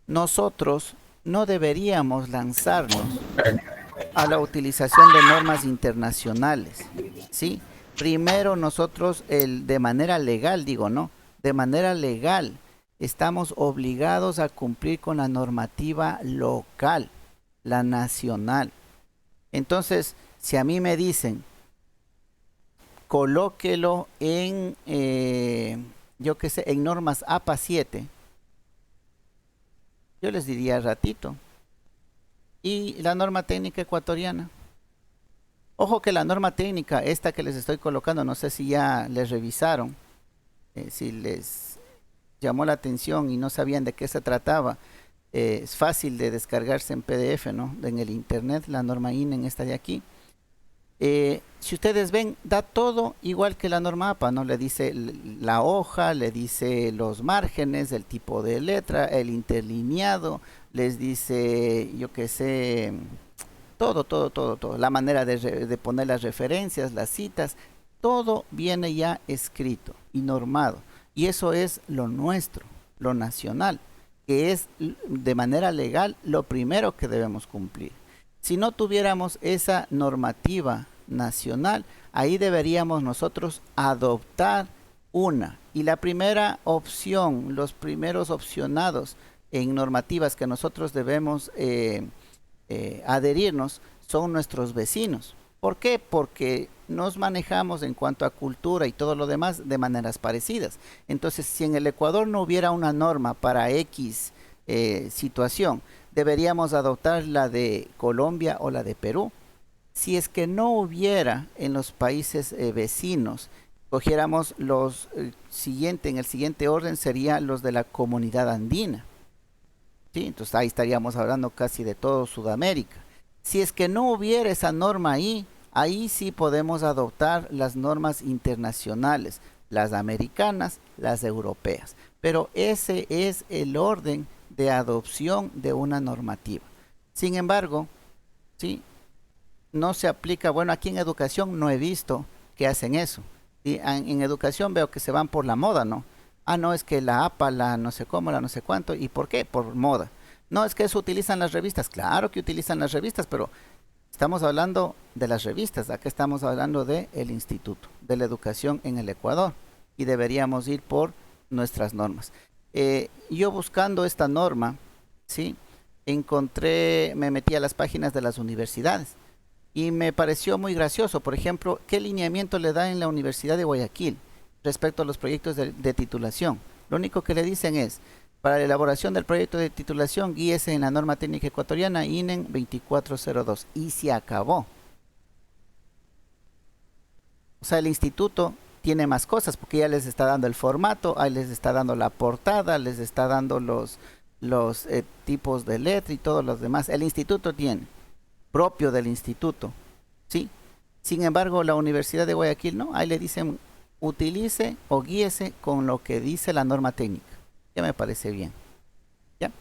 nosotros no deberíamos lanzarnos a la utilización de normas internacionales, ¿sí? Primero nosotros, de manera legal, digo, ¿no? De manera legal, estamos obligados a cumplir con la normativa local, la nacional. Entonces, si a mí me dicen, colóquelo en, yo qué sé, en normas APA 7, yo les diría ratito. Y la norma técnica ecuatoriana. Ojo que la norma técnica, esta que les estoy colocando, no sé si ya les revisaron, si les llamó la atención y no sabían de qué se trataba. Es fácil de descargarse en PDF, ¿no? En el internet, la norma INE, esta de aquí. Si ustedes ven, da todo igual que la norma APA, ¿no? Le dice la hoja, le dice los márgenes, el tipo de letra, el interlineado, les dice, yo qué sé, todo. La manera de poner las referencias, las citas, todo viene ya escrito y normado. Y eso es lo nuestro, lo nacional, que es de manera legal lo primero que debemos cumplir. Si no tuviéramos esa normativa nacional, ahí deberíamos nosotros adoptar una. Y la primera opción, los primeros opcionados en normativas que nosotros debemos adherirnos son nuestros vecinos. ¿Por qué? Porque nos manejamos en cuanto a cultura y todo lo demás de maneras parecidas. Entonces, si en el Ecuador no hubiera una norma para X situación, deberíamos adoptar la de Colombia o la de Perú. Si es que no hubiera en los países vecinos, cogiéramos los en el siguiente orden serían los de la comunidad andina. ¿Sí? Entonces ahí estaríamos hablando casi de todo Sudamérica. Si es que no hubiera esa norma ahí sí podemos adoptar las normas internacionales, las americanas, las europeas. Pero ese es el orden de adopción de una normativa. Sin embargo, ¿sí? No se aplica, bueno, aquí en educación no he visto que hacen eso. ¿Sí? En educación veo que se van por la moda, ¿no? Ah, no, es que la APA, la no sé cómo, la no sé cuánto. ¿Y por qué? Por moda. No, es que eso utilizan las revistas. Claro que utilizan las revistas, pero estamos hablando de las revistas. Acá estamos hablando del Instituto de la Educación en el Ecuador. Y deberíamos ir por nuestras normas. Yo buscando esta norma, ¿sí? Me metí a las páginas de las universidades. Y me pareció muy gracioso, por ejemplo, qué lineamiento le da en la Universidad de Guayaquil respecto a los proyectos de titulación. Lo único que le dicen es, para la elaboración del proyecto de titulación, guíese en la norma técnica ecuatoriana INEN 2402. Y se acabó. O sea, el instituto tiene más cosas, porque ya les está dando el formato, ahí les está dando la portada, les está dando los tipos de letra y todos los demás. El instituto tiene propio del instituto, ¿sí? Sin embargo, la Universidad de Guayaquil, ¿no? Ahí le dicen, utilice o guíese con lo que dice la norma técnica. Ya me parece bien, ¿ya?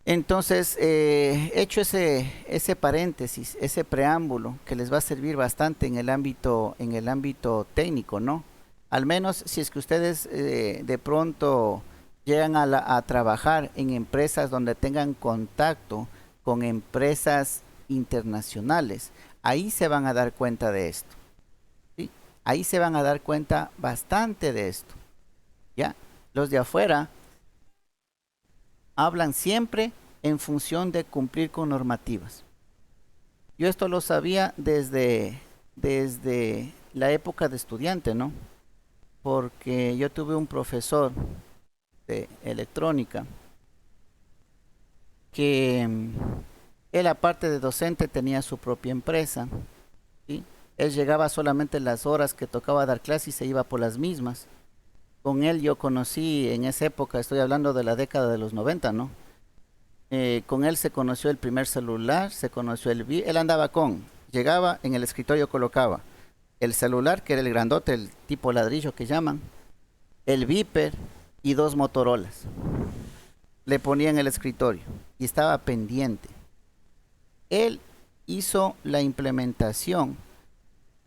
Entonces, hecho ese paréntesis, ese preámbulo, que les va a servir bastante en el ámbito técnico, ¿no? Al menos si es que ustedes de pronto llegan a trabajar en empresas donde tengan contacto con empresas internacionales. Ahí se van a dar cuenta de esto, ¿sí? Ahí se van a dar cuenta bastante de esto, ¿ya? Los de afuera hablan siempre en función de cumplir con normativas. Yo esto lo sabía desde la época de estudiante, ¿no? Porque yo tuve un profesor de electrónica que él, aparte de docente, tenía su propia empresa, ¿sí? Él llegaba solamente las horas que tocaba dar clase y se iba por las mismas. Con él yo conocí en esa época, estoy hablando de la década de los 90, ¿no? Con él se conoció el primer celular, se conoció él andaba llegaba en el escritorio, colocaba el celular, que era el grandote, el tipo ladrillo que llaman, el Viper y 2 Motorolas. Le ponía en el escritorio y estaba pendiente. Él hizo la implementación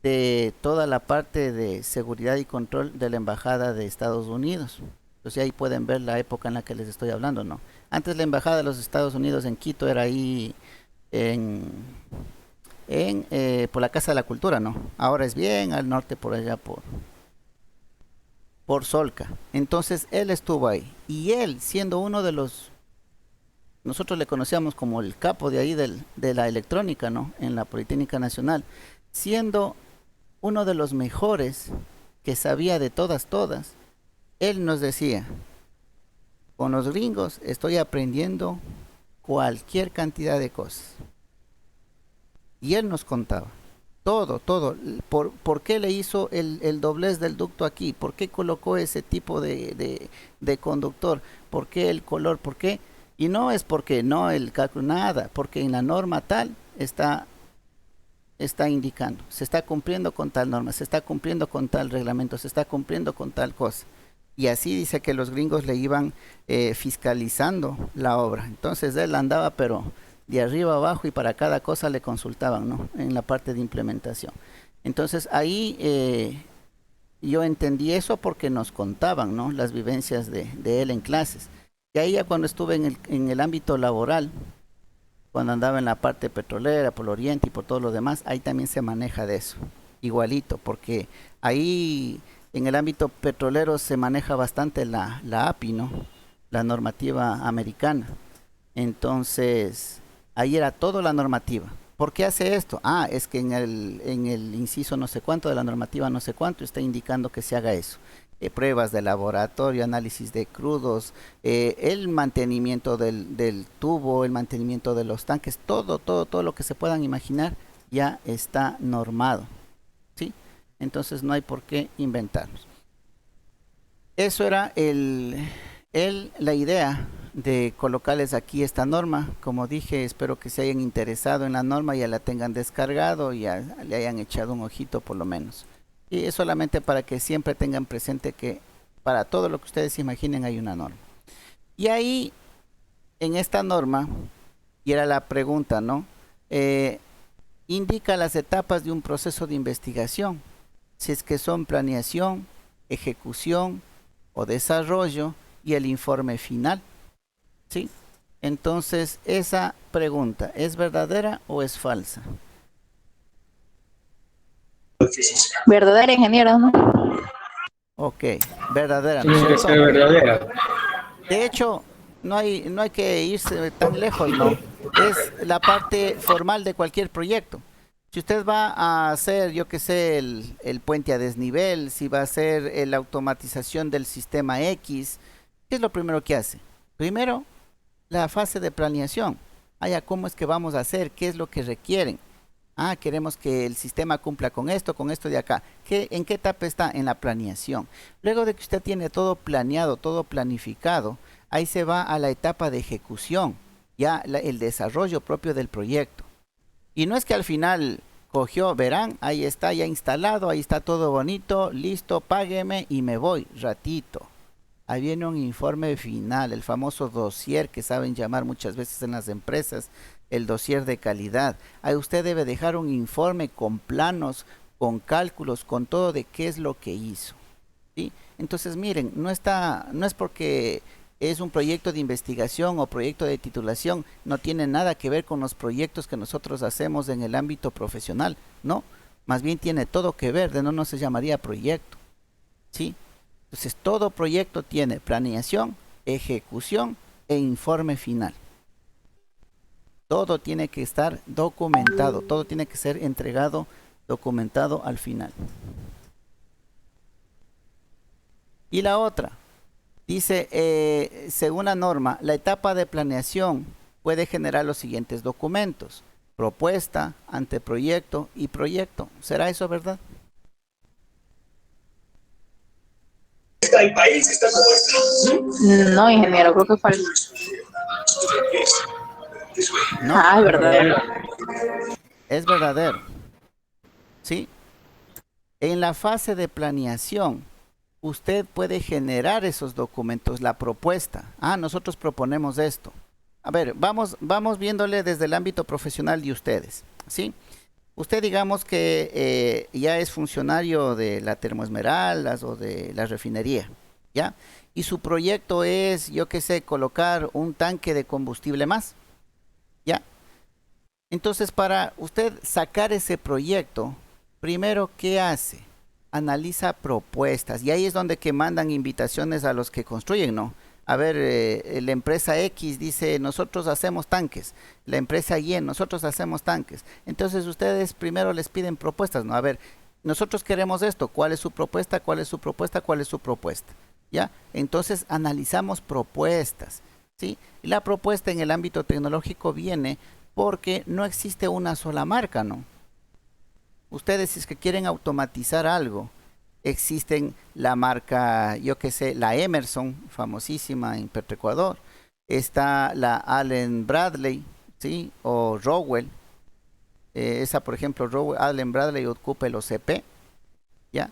de toda la parte de seguridad y control de la Embajada de Estados Unidos. Entonces ahí pueden ver la época en la que les estoy hablando, ¿no? Antes la Embajada de los Estados Unidos en Quito era ahí por la Casa de la Cultura, ¿no? Ahora es bien al norte, por allá por Solca. Entonces él estuvo ahí y él, siendo uno de los, nosotros le conocíamos como el capo de ahí de la electrónica, ¿no? En la Politécnica Nacional, siendo uno de los mejores que sabía de todas, él nos decía: con los gringos estoy aprendiendo cualquier cantidad de cosas. Y él nos contaba todo, por qué le hizo el doblez del ducto aquí, por qué colocó ese tipo de conductor, por qué el color, por qué, y no es porque no el cálculo, nada, porque en la norma tal está indicando, se está cumpliendo con tal norma, se está cumpliendo con tal reglamento, se está cumpliendo con tal cosa. Y así dice que los gringos le iban fiscalizando la obra. Entonces él andaba pero de arriba abajo y para cada cosa le consultaban, ¿no? En la parte de implementación. Entonces ahí yo entendí eso porque nos contaban, ¿no? Las vivencias de él en clases. Y ahí ya cuando estuve en el ámbito laboral, cuando andaba en la parte petrolera, por el oriente y por todo lo demás, ahí también se maneja de eso, igualito, porque ahí en el ámbito petrolero se maneja bastante la API, ¿no? La normativa americana. Entonces, ahí era toda la normativa. ¿Por qué hace esto? Ah, es que en el inciso no sé cuánto de la normativa no sé cuánto está indicando que se haga eso. Pruebas de laboratorio, análisis de crudos, el mantenimiento del tubo, el mantenimiento de los tanques, todo lo que se puedan imaginar ya está normado, ¿sí? Entonces no hay por qué inventarnos. Eso era la idea de colocarles aquí esta norma. Como dije, espero que se hayan interesado en la norma, ya la tengan descargado, ya le hayan echado un ojito por lo menos. Y es solamente para que siempre tengan presente que para todo lo que ustedes imaginen hay una norma. Y ahí, en esta norma, y era la pregunta, ¿no? Indica las etapas de un proceso de investigación. Si es que son planeación, ejecución o desarrollo y el informe final, ¿sí? Entonces, esa pregunta, ¿es verdadera o es falsa? Verdadera, ingeniero, ¿no? Ok, verdadera, ¿no es Tiene que cierto? ser verdadera. De hecho, no hay que irse tan lejos, ¿no? Es la parte formal de cualquier proyecto. Si usted va a hacer, yo que sé, el puente a desnivel, si va a hacer la automatización del sistema X, ¿qué es lo primero que hace? Primero, la fase de planeación. ¿Cómo es que vamos a hacer? ¿Qué es lo que requieren? Queremos que el sistema cumpla con esto de acá. ¿En qué etapa está? En la planeación. Luego de que usted tiene todo planeado, todo planificado, ahí se va a la etapa de ejecución, ya el desarrollo propio del proyecto. Y no es que al final cogió, verán, ahí está ya instalado, ahí está todo bonito, listo, págueme y me voy, ratito. Ahí viene un informe final, el famoso dossier que saben llamar muchas veces en las empresas, el dossier de calidad. Ahí usted debe dejar un informe con planos, con cálculos, con todo de qué es lo que hizo, ¿sí? Entonces miren, no es porque es un proyecto de investigación o proyecto de titulación, no tiene nada que ver con los proyectos que nosotros hacemos en el ámbito profesional, no, más bien tiene todo que ver, de no se llamaría proyecto, ¿sí? Entonces todo proyecto tiene planeación, ejecución e informe final. Todo tiene que estar documentado, todo tiene que ser entregado, documentado al final. Y la otra, dice, según la norma, la etapa de planeación puede generar los siguientes documentos: propuesta, anteproyecto y proyecto. ¿Será eso verdad? El país está como está. No, ingeniero, creo que falta. No, Ah, es verdad. es verdadero. ¿Sí? En la fase de planeación, usted puede generar esos documentos, la propuesta. Ah, nosotros proponemos esto. A ver, vamos viéndole desde el ámbito profesional de ustedes, ¿sí? Usted digamos que ya es funcionario de la Termoesmeraldas o de la refinería, ¿ya? Y su proyecto es, yo qué sé, colocar un tanque de combustible más, ¿ya? Entonces, para usted sacar ese proyecto, primero, ¿qué hace? Analiza propuestas, y ahí es donde que mandan invitaciones a los que construyen, ¿no? A ver, la empresa X dice, nosotros hacemos tanques. La empresa Y, nosotros hacemos tanques. Entonces ustedes primero les piden propuestas, ¿no? A ver, nosotros queremos esto. ¿Cuál es su propuesta? ¿Cuál es su propuesta? ¿Cuál es su propuesta? ¿Ya? Entonces analizamos propuestas, ¿sí? Y la propuesta en el ámbito tecnológico viene porque no existe una sola marca, ¿no? Ustedes, si es que quieren automatizar algo, existen la marca, yo qué sé, la Emerson, famosísima en Petroecuador. Está la Allen Bradley, ¿sí? O Rowell. Esa, por ejemplo, Rowell, Allen Bradley ocupa el OCP, ¿ya?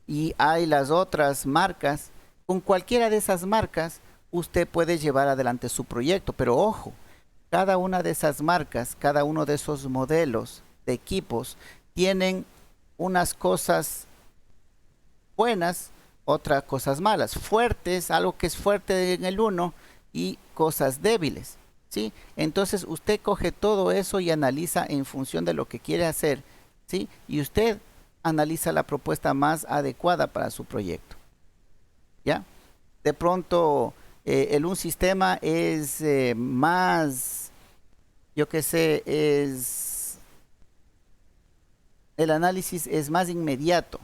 Y hay las otras marcas. Con cualquiera de esas marcas, usted puede llevar adelante su proyecto. Pero ojo, cada una de esas marcas, cada uno de esos modelos de equipos, tienen unas cosas buenas, otras cosas malas, fuertes, algo que es fuerte en el uno y cosas débiles, ¿sí? Entonces usted coge todo eso y analiza en función de lo que quiere hacer, ¿sí? Y usted analiza la propuesta más adecuada para su proyecto, ¿ya? De pronto un sistema es más, yo qué sé, el análisis es más inmediato,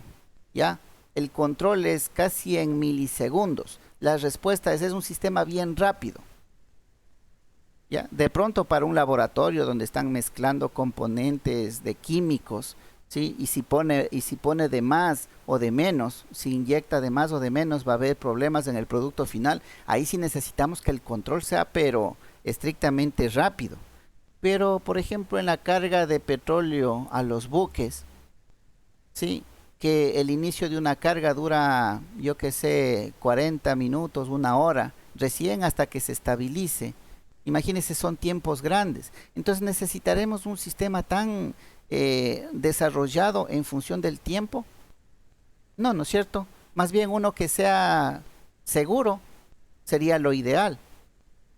¿ya? El control es casi en milisegundos. La respuesta es un sistema bien rápido, ¿ya? De pronto para un laboratorio donde están mezclando componentes de químicos, ¿sí? Y si pone de más o de menos, si inyecta de más o de menos, va a haber problemas en el producto final. Ahí sí necesitamos que el control sea pero estrictamente rápido. Pero, por ejemplo, en la carga de petróleo a los buques, ¿sí? Que el inicio de una carga dura, yo que sé, 40 minutos, una hora, recién hasta que se estabilice. Imagínense, son tiempos grandes. Entonces necesitaremos un sistema tan desarrollado en función del tiempo. No, ¿no es cierto? Más bien uno que sea seguro sería lo ideal.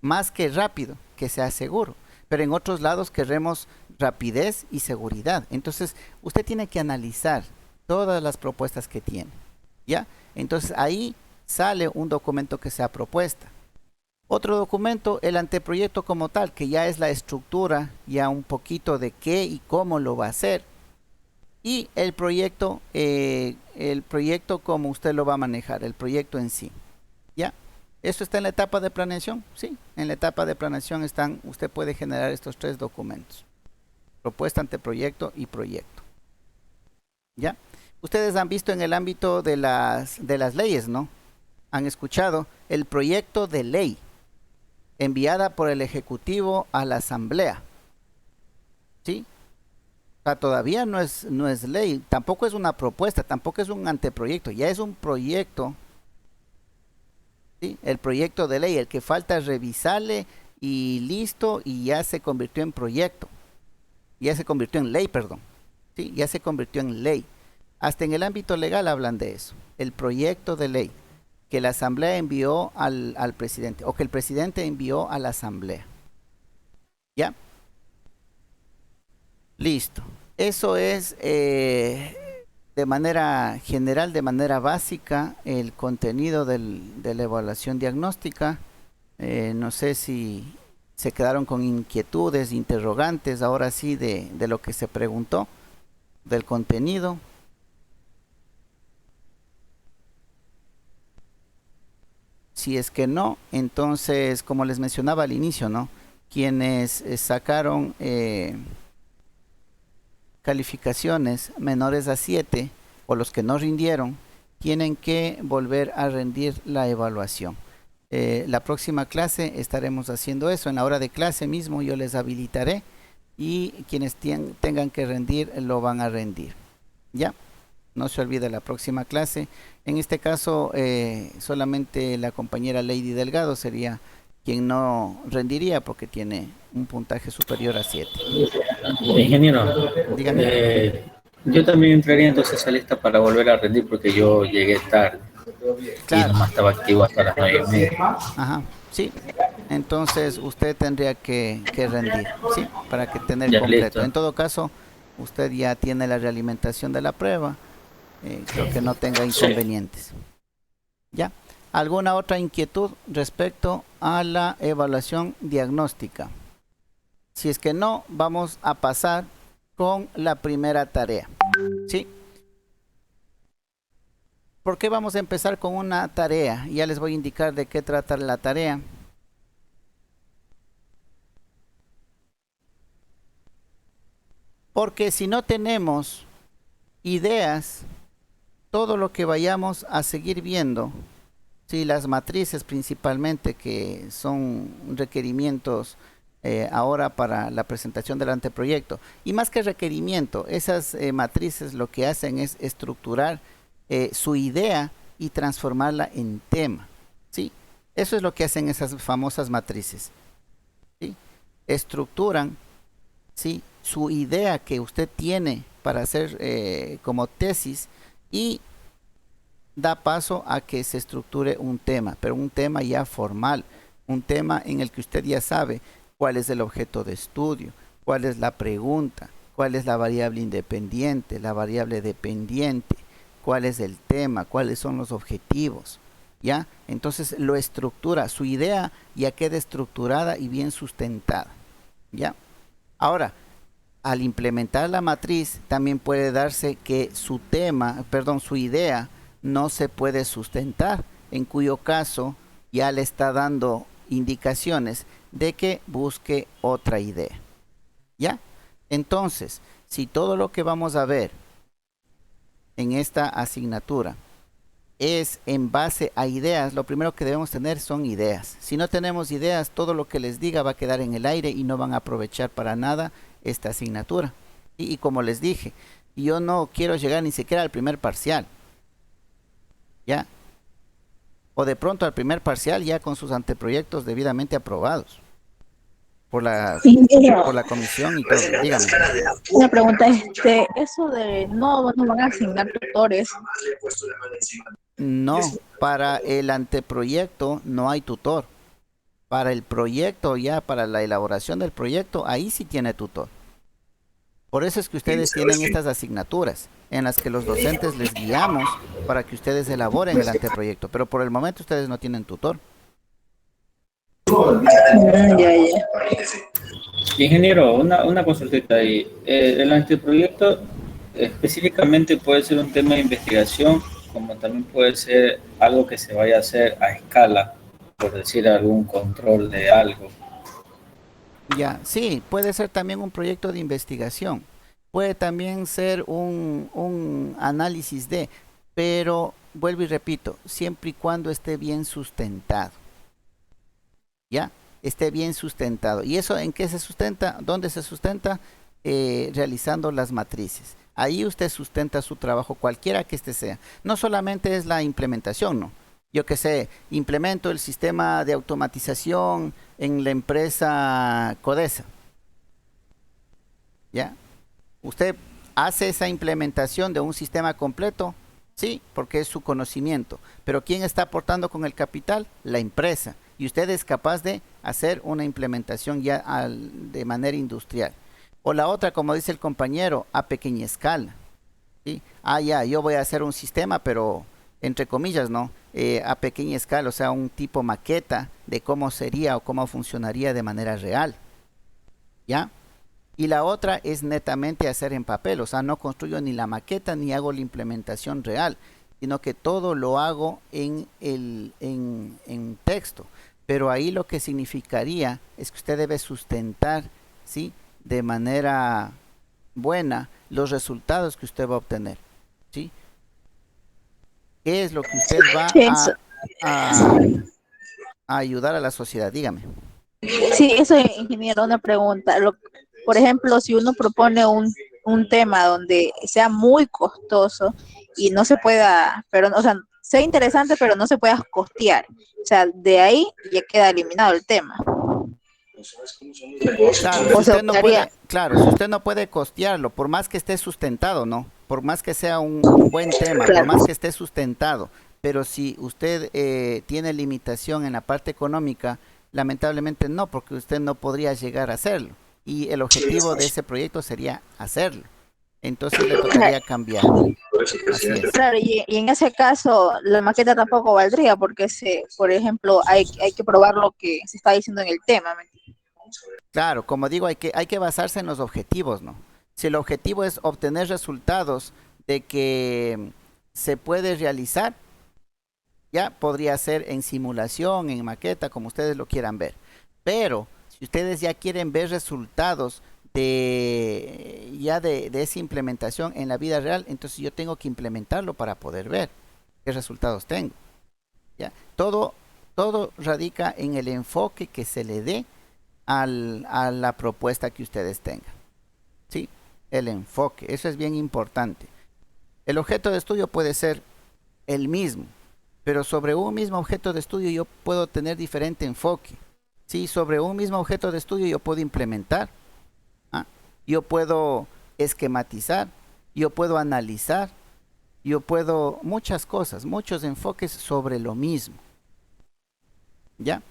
Más que rápido, que sea seguro. Pero en otros lados queremos rapidez y seguridad. Entonces usted tiene que analizar todas las propuestas que tiene, ¿ya? Entonces ahí sale un documento que sea propuesta. Otro documento, el anteproyecto como tal, que ya es la estructura, ya un poquito de qué y cómo lo va a hacer. Y el proyecto como usted lo va a manejar, el proyecto en sí, ¿ya? ¿Esto está en la etapa de planeación? Sí, en la etapa de planeación usted puede generar estos tres documentos: propuesta, anteproyecto y proyecto, ¿ya? Ustedes han visto en el ámbito de las leyes, ¿no? Han escuchado el proyecto de ley enviada por el Ejecutivo a la Asamblea, ¿sí? O sea, todavía no es ley, tampoco es una propuesta, tampoco es un anteproyecto, ya es un proyecto, ¿sí? El proyecto de ley, el que falta es revisarle y listo, y ya se convirtió en proyecto, ya se convirtió en ley, perdón, ¿sí? Ya se convirtió en ley. Hasta en el ámbito legal hablan de eso, el proyecto de ley, que la asamblea envió al presidente, o que el presidente envió a la asamblea. ¿Ya? Listo. Eso es de manera general, de manera básica, el contenido de la evaluación diagnóstica. No sé si se quedaron con inquietudes, interrogantes, ahora sí, de lo que se preguntó, del contenido. Si es que no, entonces, como les mencionaba al inicio, ¿no? Quienes sacaron calificaciones menores a 7 o los que no rindieron, tienen que volver a rendir la evaluación. La próxima clase estaremos haciendo eso. En la hora de clase mismo yo les habilitaré y quienes tengan que rendir lo van a rendir. ¿Ya? No se olvide la próxima clase. En este caso, solamente la compañera Lady Delgado sería quien no rendiría porque tiene un puntaje superior a 7. Ingeniero, Dígame. yo también entraría entonces a lista para volver a rendir porque yo llegué tarde y Claro. nomás estaba activo hasta las 9:30. Ajá, sí. Entonces usted tendría que rendir, ¿sí? Para que tener Ya, completo. listo. En todo caso, usted ya tiene la realimentación de la prueba. Creo que no tenga inconvenientes. ¿Ya? ¿Alguna otra inquietud respecto a la evaluación diagnóstica? Si es que no, vamos a pasar con la primera tarea. ¿Sí? ¿Por qué vamos a empezar con una tarea? Ya les voy a indicar de qué trata la tarea. Porque si no tenemos ideas, todo lo que vayamos a seguir viendo, sí, las matrices principalmente, que son requerimientos ahora para la presentación del anteproyecto, y más que requerimiento, esas matrices lo que hacen es estructurar su idea y transformarla en tema, ¿sí? Eso es lo que hacen esas famosas matrices, ¿sí? Estructuran, ¿sí?, su idea que usted tiene para hacer como tesis y da paso a que se estructure un tema, pero un tema ya formal, un tema en el que usted ya sabe cuál es el objeto de estudio, cuál es la pregunta, cuál es la variable independiente, la variable dependiente, cuál es el tema, cuáles son los objetivos, ¿ya? Entonces lo estructura, su idea ya queda estructurada y bien sustentada, ¿ya? Ahora, al implementar la matriz, también puede darse que su idea no se puede sustentar, en cuyo caso ya le está dando indicaciones de que busque otra idea, ¿ya? Entonces, si todo lo que vamos a ver en esta asignatura es en base a ideas, lo primero que debemos tener son ideas. Si no tenemos ideas, todo lo que les diga va a quedar en el aire y no van a aprovechar para nada esta asignatura. Y como les dije, yo no quiero llegar ni siquiera al primer parcial, ¿ya? O de pronto al primer parcial ya con sus anteproyectos debidamente aprobados por la comisión y todo. Dígame. Una pregunta, eso de no van a asignar tutores. No, para el anteproyecto no hay tutor. Para el proyecto, ya para la elaboración del proyecto, ahí sí tiene tutor. Por eso es que ustedes tienen estas asignaturas en las que los docentes les guiamos para que ustedes elaboren el anteproyecto, pero por el momento ustedes no tienen tutor. Ya. Ingeniero, una consultita ahí. El anteproyecto específicamente puede ser un tema de investigación, como también puede ser algo que se vaya a hacer a escala, por decir algún control de algo. Ya, sí, puede ser también un proyecto de investigación, puede también ser un análisis pero vuelvo y repito, siempre y cuando esté bien sustentado, ¿ya? Esté bien sustentado. ¿Y eso en qué se sustenta? ¿Dónde se sustenta? Realizando las matrices. Ahí usted sustenta su trabajo, cualquiera que este sea. No solamente es la implementación, ¿no? Yo que sé, implemento el sistema de automatización en la empresa Codesa, ¿ya? Usted hace esa implementación de un sistema completo Sí, porque es su conocimiento. Pero ¿quién está aportando con el capital? La empresa. Y usted es capaz de hacer una implementación ya de manera industrial. O la otra, como dice el compañero, a pequeña escala. ¿Sí? Ah, ya, yo voy a hacer un sistema, pero entre comillas, ¿no? A pequeña escala, o sea, un tipo maqueta de cómo sería o cómo funcionaría de manera real. ¿Ya? Y la otra es netamente hacer en papel, o sea, no construyo ni la maqueta ni hago la implementación real, sino que todo lo hago en texto. Pero ahí lo que significaría es que usted debe sustentar, ¿sí? De manera buena los resultados que usted va a obtener, ¿sí? ¿Qué es lo que usted va Eso, a ayudar a la sociedad? Dígame. sí, eso, ingeniero, una pregunta. Por ejemplo, si uno propone un tema donde sea muy costoso y no se pueda, pero, o sea, sea interesante, pero no se pueda costear. O sea, de ahí ya queda eliminado el tema. Claro, si O se usted no optaría, puede, claro, si usted no puede costearlo, por más que esté sustentado, ¿no? Por más que sea un buen tema, por claro, más que esté sustentado, pero si usted tiene limitación en la parte económica, lamentablemente no, porque usted no podría llegar a hacerlo. Y el objetivo de ese proyecto sería hacerlo. Entonces le tocaría cambiar. Así es. claro, y en ese caso la maqueta tampoco valdría porque por ejemplo, hay que probar lo que se está diciendo en el tema. Claro, como digo, hay que basarse en los objetivos, ¿no? Si el objetivo es obtener resultados de que se puede realizar, ya podría ser en simulación, en maqueta, como ustedes lo quieran ver. Pero si ustedes ya quieren ver resultados de esa implementación en la vida real, entonces yo tengo que implementarlo para poder ver qué resultados tengo. ¿Ya? Todo radica en el enfoque que se le dé a la propuesta que ustedes tengan. ¿Sí? El enfoque, eso es bien importante. El objeto de estudio puede ser el mismo, pero sobre un mismo objeto de estudio yo puedo tener diferente enfoque. Sí, sobre un mismo objeto de estudio yo puedo implementar, ¿ah? Yo puedo esquematizar, yo puedo analizar, yo puedo muchas cosas, muchos enfoques sobre lo mismo. ¿Ya?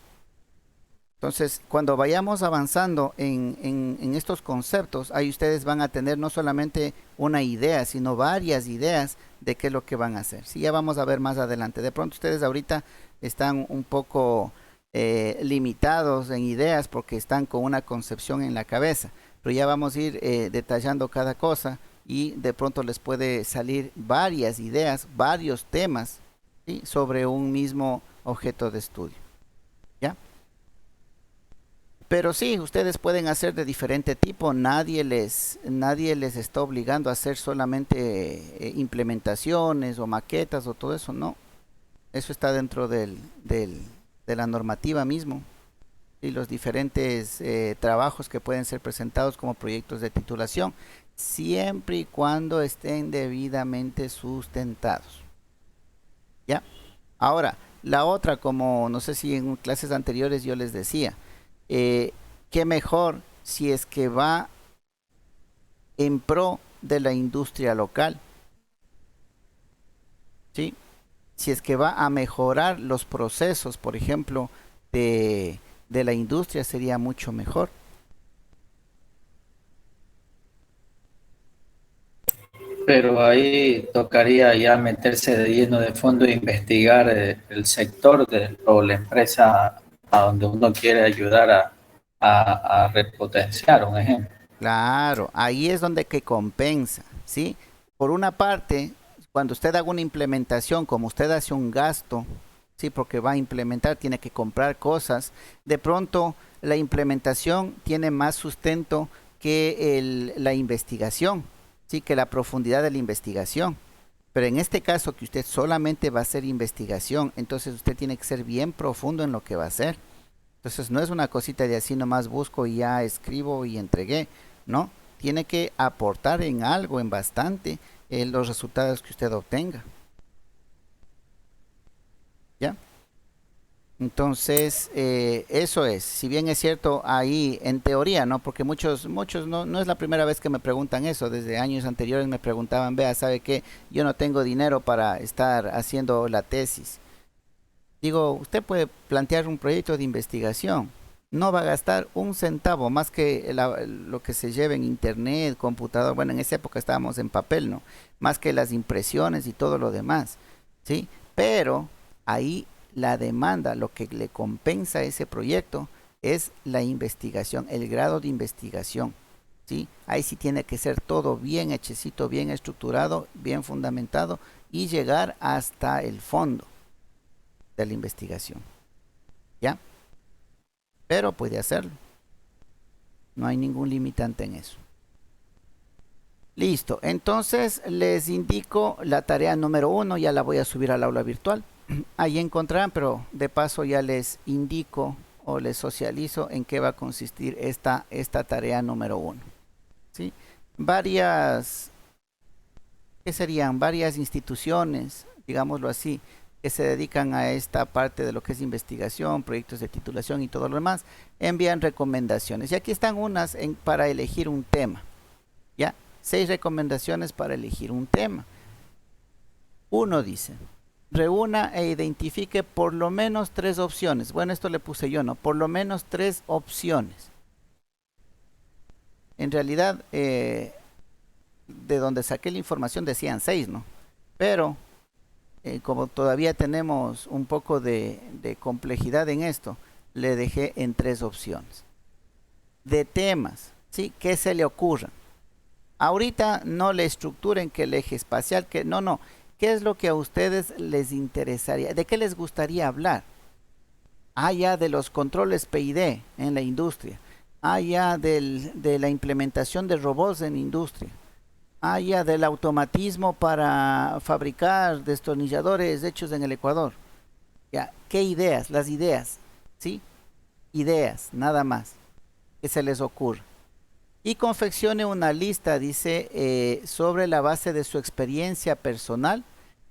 Entonces, cuando vayamos avanzando en estos conceptos, ahí ustedes van a tener no solamente una idea, sino varias ideas de qué es lo que van a hacer. Sí, ya vamos a ver más adelante. De pronto ustedes ahorita están un poco limitados en ideas porque están con una concepción en la cabeza, pero ya vamos a ir detallando cada cosa y de pronto les puede salir varias ideas, varios temas, ¿sí? Sobre un mismo objeto de estudio. ¿Ya? Pero sí, ustedes pueden hacer de diferente tipo, nadie les está obligando a hacer solamente implementaciones o maquetas o todo eso, no. Eso está dentro de la normativa mismo y los diferentes trabajos que pueden ser presentados como proyectos de titulación, siempre y cuando estén debidamente sustentados. ¿Ya? Ahora, la otra, como no sé si en clases anteriores yo les decía, qué mejor si es que va en pro de la industria local, ¿sí? Si es que va a mejorar los procesos, por ejemplo, de la industria, sería mucho mejor. Pero ahí tocaría ya meterse de lleno de fondo e investigar el sector o la empresa a donde uno quiere ayudar a repotenciar, un ejemplo. Claro, ahí es donde que compensa, ¿sí? Por una parte, cuando usted haga una implementación, como usted hace un gasto, sí, porque va a implementar, tiene que comprar cosas, de pronto la implementación tiene más sustento que la investigación, sí, que la profundidad de la investigación. Pero en este caso que usted solamente va a hacer investigación, entonces usted tiene que ser bien profundo en lo que va a hacer. Entonces no es una cosita de así nomás busco y ya escribo y entregué, ¿no? Tiene que aportar en algo, en bastante, los resultados que usted obtenga. ¿Ya? Entonces, eso es, si bien es cierto ahí en teoría, ¿no? Porque muchos no es la primera vez que me preguntan eso, desde años anteriores me preguntaban, vea, ¿sabe qué? Yo no tengo dinero para estar haciendo la tesis. Digo, usted puede plantear un proyecto de investigación, no va a gastar un centavo más que lo que se lleve en internet, computador, bueno, en esa época estábamos en papel, ¿no? Más que las impresiones y todo lo demás, ¿sí? Pero ahí la demanda, lo que le compensa a ese proyecto es la investigación, el grado de investigación, ¿sí? Ahí sí tiene que ser todo bien hechecito, bien estructurado, bien fundamentado y llegar hasta el fondo de la investigación, ¿ya? Pero puede hacerlo, no hay ningún limitante en eso. Listo, entonces les indico la tarea número 1, ya la voy a subir al aula virtual. Ahí encontrarán, pero de paso ya les indico o les socializo en qué va a consistir esta tarea número 1. ¿Sí? Varias, ¿qué serían? Varias instituciones, digámoslo así, que se dedican a esta parte de lo que es investigación, proyectos de titulación y todo lo demás, envían recomendaciones. Y aquí están unas para elegir un tema. ¿Ya? 6 recomendaciones para elegir un tema. Uno dice, reúna e identifique por lo menos 3 opciones. Bueno, esto le puse yo, ¿no? Por lo menos 3 opciones. En realidad, de donde saqué la información decían 6, ¿no? Pero, como todavía tenemos un poco de complejidad en esto, le dejé en 3 opciones. De temas, ¿sí? ¿Qué se le ocurra? Ahorita no le estructuren que el eje espacial, que no. ¿Qué es lo que a ustedes les interesaría? ¿De qué les gustaría hablar? Ya de los controles PID en la industria. Ya de la implementación de robots en industria. Ya del automatismo para fabricar destornilladores hechos en el Ecuador. Ya, ¿qué ideas? Las ideas, ¿sí? Ideas, nada más, que se les ocurra. Y confeccione una lista, dice, sobre la base de su experiencia personal,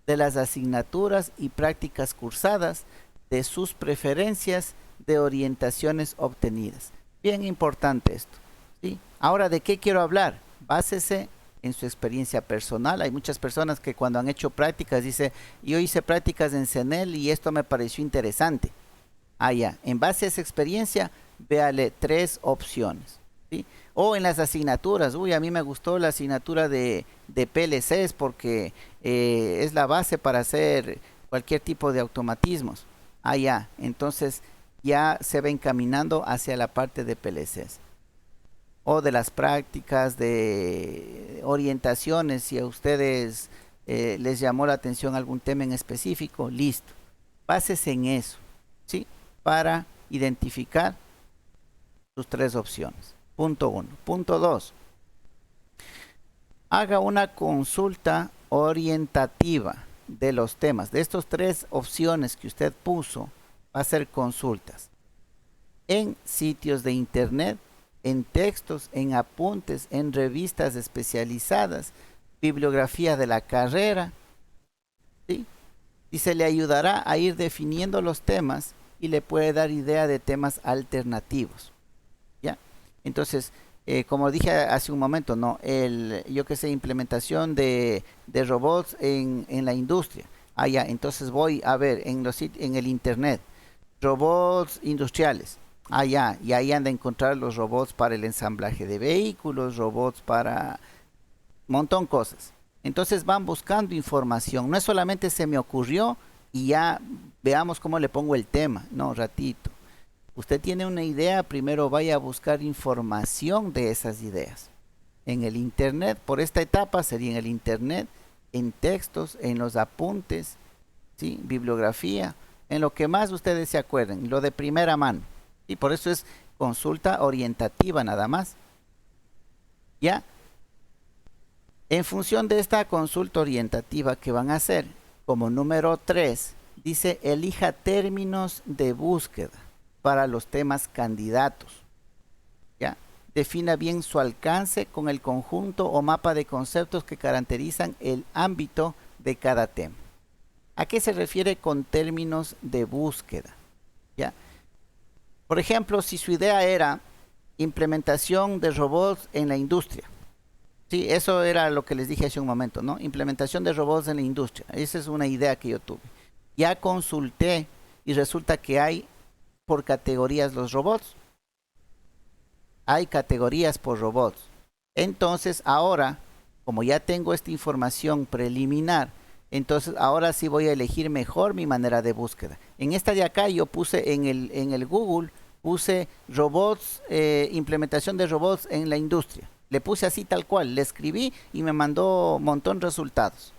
de las asignaturas y prácticas cursadas, de sus preferencias, de orientaciones obtenidas. Bien importante esto, ¿sí? Ahora, ¿de qué quiero hablar? Básese en su experiencia personal. Hay muchas personas que cuando han hecho prácticas, dice, yo hice prácticas en CENEL y esto me pareció interesante. Ya, en base a esa experiencia, véale 3 opciones, ¿sí? O en las asignaturas, a mí me gustó la asignatura de PLCs porque es la base para hacer cualquier tipo de automatismos. Ya, entonces ya se va encaminando hacia la parte de PLCs. O de las prácticas de orientaciones, si a ustedes les llamó la atención algún tema en específico, listo. Básese en eso, ¿sí? Para identificar sus 3 opciones. Punto 1. Punto 2. Haga una consulta orientativa de los temas. De estas 3 opciones que usted puso, va a hacer consultas en sitios de internet, en textos, en apuntes, en revistas especializadas, bibliografía de la carrera, ¿sí? Y se le ayudará a ir definiendo los temas y le puede dar idea de temas alternativos. ¿Ya? Entonces, como dije hace un momento, ¿no? Yo que sé, implementación de robots en la industria. Ya, entonces voy a ver en el internet, robots industriales. Ya, y ahí han de encontrar los robots para el ensamblaje de vehículos, robots para un montón de cosas. Entonces van buscando información. No es solamente se me ocurrió y ya veamos cómo le pongo el tema. No, ratito. Usted tiene una idea, primero vaya a buscar información de esas ideas. En el internet, por esta etapa sería en el internet, en textos, en los apuntes, ¿sí? Bibliografía, en lo que más ustedes se acuerden, lo de primera mano. Y por eso es consulta orientativa nada más. ¿Ya? En función de esta consulta orientativa que van a hacer, como número 3, dice elija términos de búsqueda para los temas candidatos. ¿Ya? Defina bien su alcance con el conjunto o mapa de conceptos que caracterizan el ámbito de cada tema. ¿A qué se refiere con términos de búsqueda? ¿Ya? Por ejemplo, si su idea era implementación de robots en la industria. Sí, eso era lo que les dije hace un momento, ¿no? Implementación de robots en la industria. Esa es una idea que yo tuve. Ya consulté y resulta que hay por categorías los robots. Hay categorías por robots. Entonces, ahora, como ya tengo esta información preliminar, entonces ahora sí voy a elegir mejor mi manera de búsqueda. En esta de acá yo puse en el Google, puse robots, implementación de robots en la industria. Le puse así tal cual, le escribí y me mandó un montón de resultados.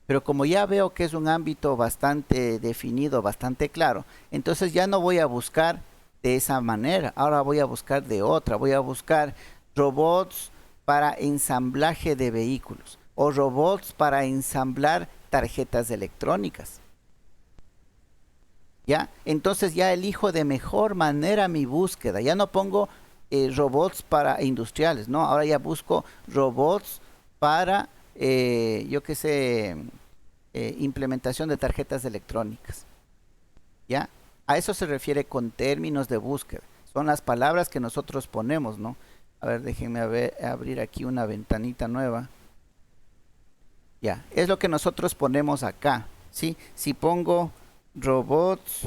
Pero como ya veo que es un ámbito bastante definido, bastante claro, entonces ya no voy a buscar de esa manera, ahora voy a buscar de otra, voy a buscar robots para ensamblaje de vehículos o robots para ensamblar tarjetas electrónicas. ¿Ya? Entonces ya elijo de mejor manera mi búsqueda, ya no pongo robots para industriales, ¿no? Ahora ya busco robots para, yo qué sé, implementación de tarjetas electrónicas. ¿Ya? A eso se refiere con términos de búsqueda. Son las palabras que nosotros ponemos, ¿no? A ver, déjenme abrir aquí una ventanita nueva. Ya, es lo que nosotros ponemos acá, ¿sí? Si pongo robots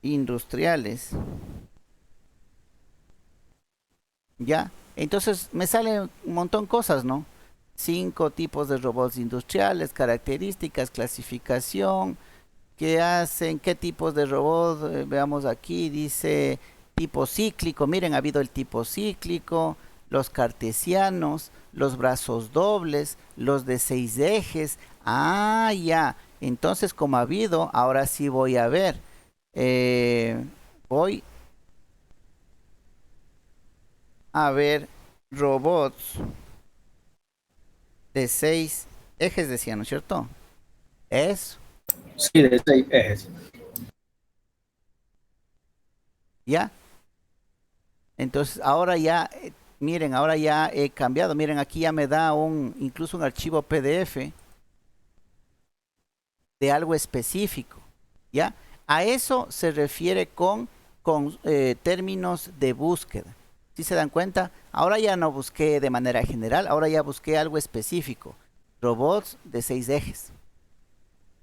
industriales, ya, entonces me salen un montón de cosas, ¿no? 5 tipos de robots industriales, características, clasificación, qué hacen, qué tipos de robots, veamos aquí, dice tipo cíclico, miren, ha habido el tipo cíclico, los cartesianos, los brazos dobles, los de 6 ejes, ah, ya, entonces como ha habido, ahora sí voy a ver, voy a ver robots de 6 ejes, decía, ¿no es cierto? Eso. Sí, de 6 ejes. ¿Ya? Entonces, ahora ya, miren, ahora ya he cambiado. Miren, aquí ya me da incluso un archivo PDF de algo específico. ¿Ya? A eso se refiere con términos de búsqueda. ¿Sí se dan cuenta? Ahora ya no busqué de manera general, ahora ya busqué algo específico. Robots de 6 ejes.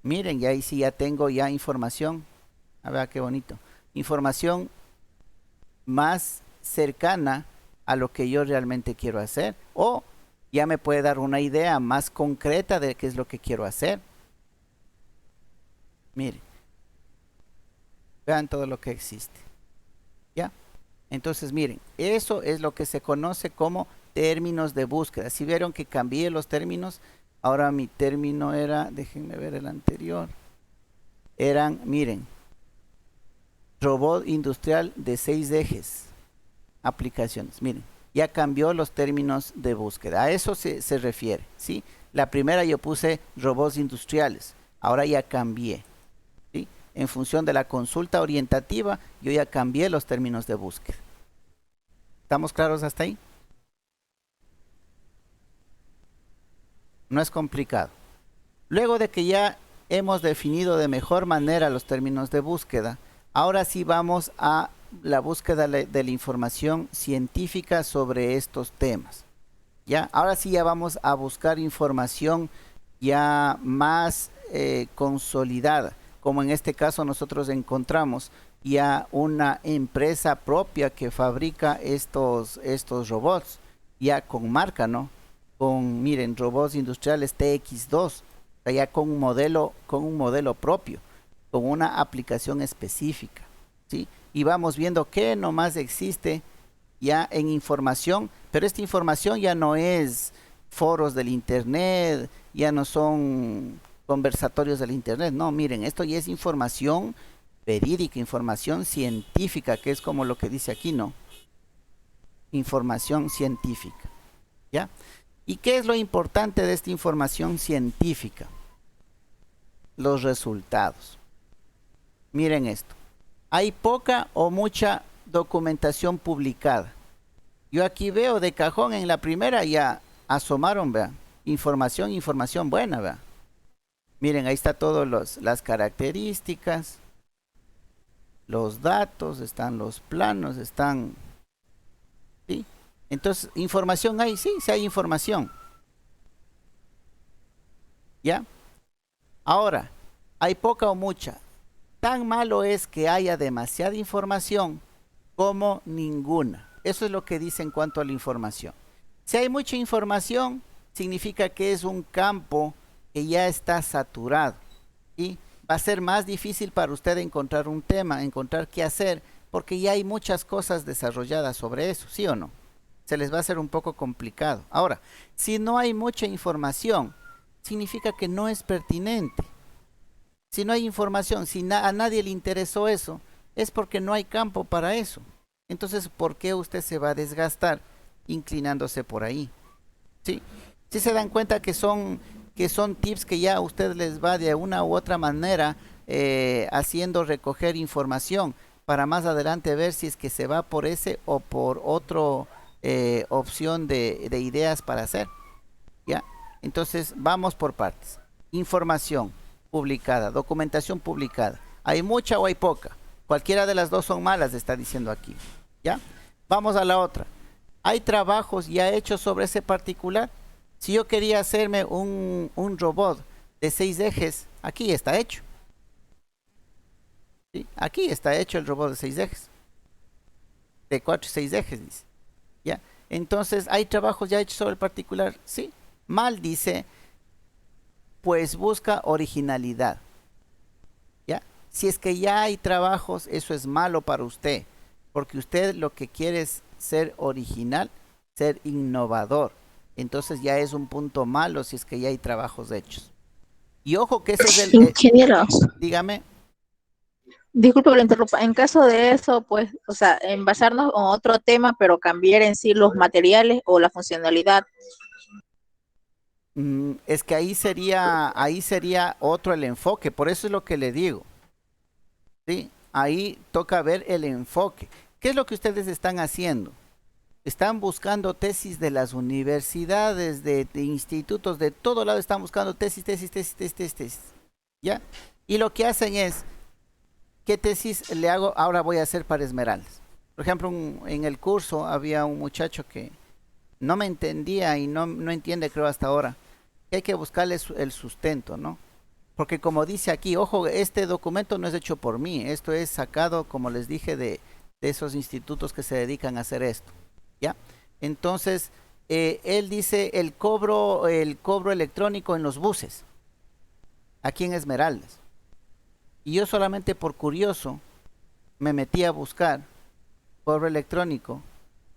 Miren, y ahí sí ya tengo ya información. A ver qué bonito. Información más cercana a lo que yo realmente quiero hacer. O ya me puede dar una idea más concreta de qué es lo que quiero hacer. Miren. Vean todo lo que existe. ¿Ya? Entonces, miren, eso es lo que se conoce como términos de búsqueda. Si vieron que cambié los términos, ahora mi término era, déjenme ver el anterior, eran, miren, robot industrial de 6 ejes, aplicaciones, miren, ya cambió los términos de búsqueda, a eso se refiere, ¿sí? La primera yo puse robots industriales, ahora ya cambié, ¿sí? En función de la consulta orientativa, yo ya cambié los términos de búsqueda. ¿Estamos claros hasta ahí? No es complicado. Luego de que ya hemos definido de mejor manera los términos de búsqueda, ahora sí vamos a la búsqueda de la información científica sobre estos temas. ¿Ya? Ahora sí ya vamos a buscar información ya más consolidada, como en este caso nosotros encontramos ya una empresa propia que fabrica estos robots, ya con marca, ¿no? Con, miren, robots industriales TX2, ya con un modelo propio, con una aplicación específica, ¿sí? Y vamos viendo que nomás existe ya en información, pero esta información ya no es foros del internet, ya no son conversatorios del internet, no, miren, esto ya es información verídica, información científica, que es como lo que dice aquí, ¿no? Información científica, ¿ya? ¿Y qué es lo importante de esta información científica? Los resultados. Miren esto. Hay poca o mucha documentación publicada. Yo aquí veo de cajón en la primera ya asomaron, vean. Información buena, vean. Miren, ahí está todas las características, los datos, están los planos, están... ¿sí? Entonces, ¿información hay? Sí, sí hay información. ¿Ya? Ahora, ¿hay poca o mucha? Tan malo es que haya demasiada información como ninguna. Eso es lo que dice en cuanto a la información. Si hay mucha información, significa que es un campo que ya está saturado y va a ser más difícil para usted encontrar un tema, encontrar qué hacer, porque ya hay muchas cosas desarrolladas sobre eso, ¿sí o no? Se les va a hacer un poco complicado. Ahora, si no hay mucha información, significa que no es pertinente. Si no hay información, si a nadie le interesó eso, es porque no hay campo para eso. Entonces, ¿por qué usted se va a desgastar inclinándose por ahí? ¿Sí? Si se dan cuenta que son tips que ya a usted les va de una u otra manera haciendo recoger información para más adelante ver si es que se va por ese o por otro opción de ideas para hacer. ¿Ya? Entonces, vamos por partes. Información publicada, documentación publicada. ¿Hay mucha o hay poca? Cualquiera de las dos son malas, está diciendo aquí. ¿Ya? Vamos a la otra. ¿Hay trabajos ya hechos sobre ese particular? Si yo quería hacerme un robot de 6 ejes, aquí está hecho. ¿Sí? Aquí está hecho el robot de 6 ejes. De 4 y 6 ejes, dice. ¿Ya? Entonces, ¿hay trabajos ya hechos sobre el particular? Sí. Mal, dice, pues busca originalidad. ¿Ya? Si es que ya hay trabajos, eso es malo para usted, porque usted lo que quiere es ser original, ser innovador. Entonces ya es un punto malo si es que ya hay trabajos hechos. Y ojo que ese es el... Ingeniero, dígame. disculpe que lo interrumpa. En caso de eso, pues, o sea, en basarnos en otro tema, pero cambiar en sí los materiales o la funcionalidad. Es que ahí sería otro el enfoque, por eso es lo que le digo. ¿Sí? Ahí toca ver el enfoque. ¿Qué es lo que ustedes están haciendo? Están buscando tesis de las universidades, de institutos, de todo lado están buscando tesis. ¿Ya? Y lo que hacen es, ¿qué tesis le hago? Ahora voy a hacer para Esmeraldas. Por ejemplo, en el curso había un muchacho que no me entendía y no entiende, creo, hasta ahora. Que hay que buscarle el sustento, ¿no? Porque como dice aquí, ojo, este documento no es hecho por mí, esto es sacado, como les dije, de esos institutos que se dedican a hacer esto, ¿ya? Entonces, él dice el cobro electrónico en los buses, aquí en Esmeraldas. Y yo solamente por curioso me metí a buscar cobro electrónico.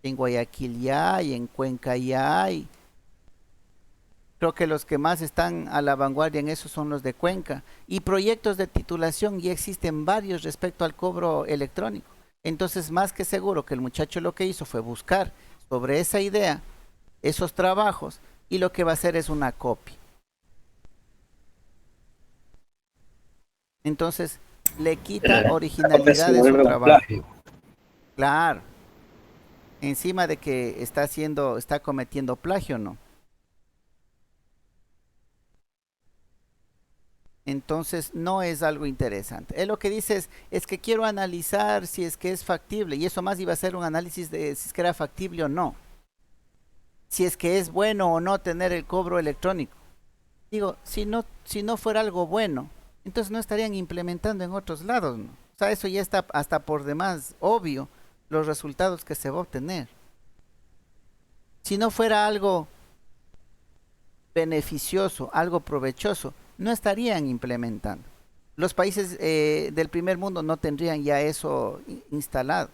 En Guayaquil ya hay, en Cuenca ya hay. Creo que los que más están a la vanguardia en eso son los de Cuenca. Y proyectos de titulación ya existen varios respecto al cobro electrónico. Entonces, más que seguro que el muchacho lo que hizo fue buscar sobre esa idea, esos trabajos, y lo que va a hacer es una copia. Entonces, le quita originalidad de su trabajo. Claro. Encima de que está cometiendo plagio, ¿no? Entonces no es algo interesante. Él lo que dice es que quiero analizar si es que es factible, y eso más iba a ser un análisis de si es que era factible o no. Si es que es bueno o no tener el cobro electrónico. Digo, si no fuera algo bueno, entonces no estarían implementando en otros lados, ¿no? O sea, eso ya está hasta por demás obvio los resultados que se va a obtener. Si no fuera algo beneficioso, algo provechoso, no estarían implementando. Los países del primer mundo no tendrían ya eso instalado.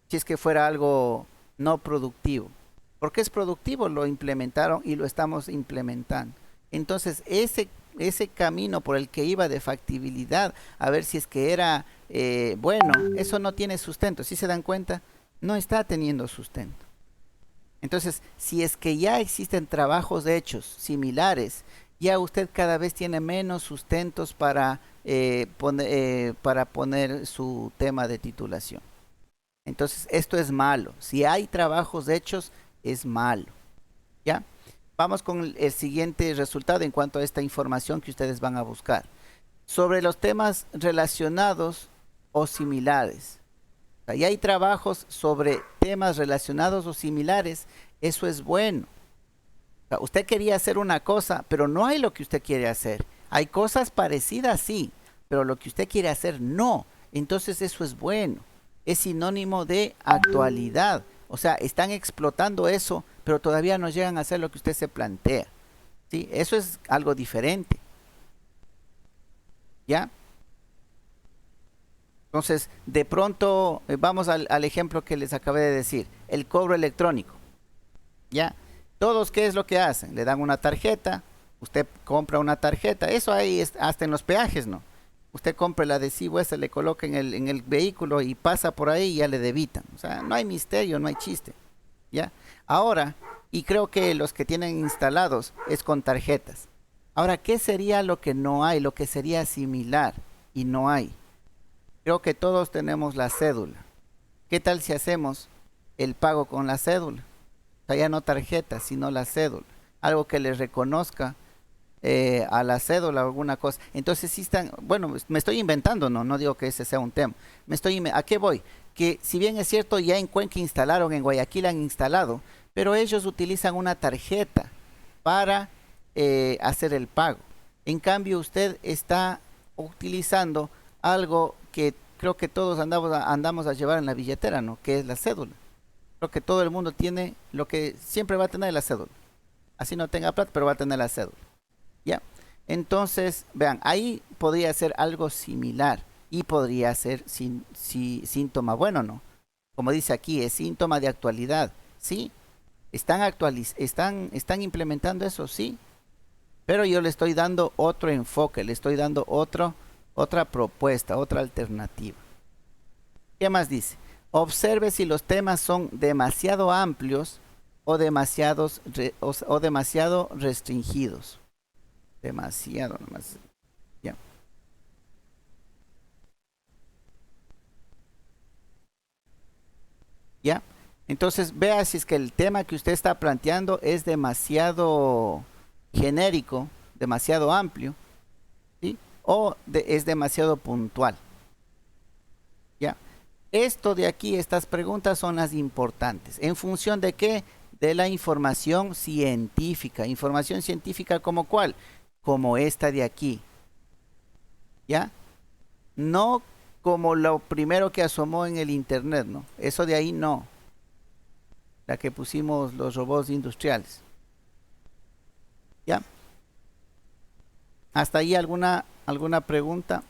Si es que fuera algo no productivo. Porque es productivo, lo implementaron y lo estamos implementando. Entonces, ese camino por el que iba de factibilidad, a ver si es que era bueno, eso no tiene sustento. ¿Sí se dan cuenta? No está teniendo sustento. Entonces, si es que ya existen trabajos hechos similares, ya usted cada vez tiene menos sustentos para poner su tema de titulación. Entonces, esto es malo. Si hay trabajos hechos, es malo. ¿Ya? vamos con el siguiente resultado en cuanto a esta información que ustedes van a buscar. Sobre los temas relacionados o similares. Y hay trabajos sobre temas relacionados o similares. Eso es bueno. Usted quería hacer una cosa, pero no hay lo que usted quiere hacer. Hay cosas parecidas, sí, pero lo que usted quiere hacer, no. Entonces eso es bueno. Es sinónimo de actualidad. O sea, están explotando eso, pero todavía no llegan a hacer lo que usted se plantea. ¿Sí? Eso es algo diferente. ¿Ya? Entonces, de pronto, vamos al ejemplo que les acabé de decir. El cobro electrónico. ¿Ya? Todos, ¿qué es lo que hacen? Le dan una tarjeta. Usted compra una tarjeta. Eso ahí hasta en los peajes, ¿no? Usted compra el adhesivo ese, le coloca en el vehículo y pasa por ahí y ya le debitan. O sea, no hay misterio, no hay chiste. ¿Ya? Ahora, y creo que los que tienen instalados es con tarjetas. Ahora, ¿qué sería lo que no hay? Lo que sería similar y no hay. Creo que todos tenemos la cédula. ¿Qué tal si hacemos el pago con la cédula? O sea, ya no tarjeta, sino la cédula. Algo que le reconozca a la cédula o alguna cosa. Entonces sí están, bueno, me estoy inventando, no digo que ese sea un tema. ¿A qué voy? Que si bien es cierto, ya en Cuenca instalaron, en Guayaquil han instalado, pero ellos utilizan una tarjeta para hacer el pago. En cambio, usted está utilizando algo que creo que todos andamos a llevar en la billetera, ¿no? Que es la cédula. Creo que todo el mundo tiene lo que siempre va a tener, la cédula. Así no tenga plata, pero va a tener la cédula. ¿Ya? Entonces, vean, ahí podría ser algo similar y podría ser síntoma bueno, ¿no? Como dice aquí, es síntoma de actualidad. Sí, están implementando eso, sí, pero yo le estoy dando otro enfoque, le estoy dando otra propuesta, otra alternativa. ¿Qué más dice? Observe si los temas son demasiado amplios o demasiado restringidos. Demasiado nomás. Ya. Ya. Entonces vea si es que el tema que usted está planteando es demasiado genérico, demasiado amplio, ¿sí? O es demasiado puntual. Ya. Esto de aquí, estas preguntas son las importantes. ¿En función de qué? De la información científica. ¿Información científica como cuál? Como esta de aquí. ¿Ya? No como lo primero que asomó en el internet, ¿no? Eso de ahí no. La que pusimos los robots industriales. ¿Ya? ¿Hasta ahí alguna pregunta?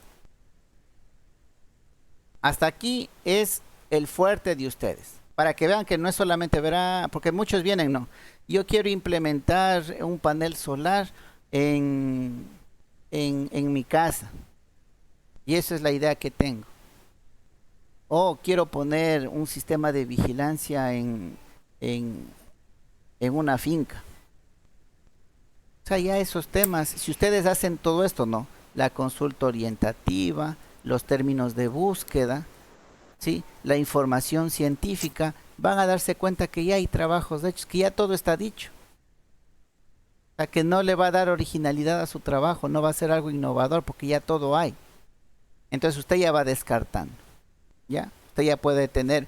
Hasta aquí es el fuerte de ustedes. Para que vean que no es solamente porque muchos vienen, no. Yo quiero implementar un panel solar en mi casa. Y esa es la idea que tengo. O quiero poner un sistema de vigilancia en una finca. O sea, ya esos temas, si ustedes hacen todo esto, ¿no? La consulta orientativa, los términos de búsqueda, ¿sí? La información científica, van a darse cuenta que ya hay trabajos hechos, que ya todo está dicho. O sea, que no le va a dar originalidad a su trabajo, no va a ser algo innovador porque ya todo hay. Entonces usted ya va descartando, ¿ya? Usted ya puede tener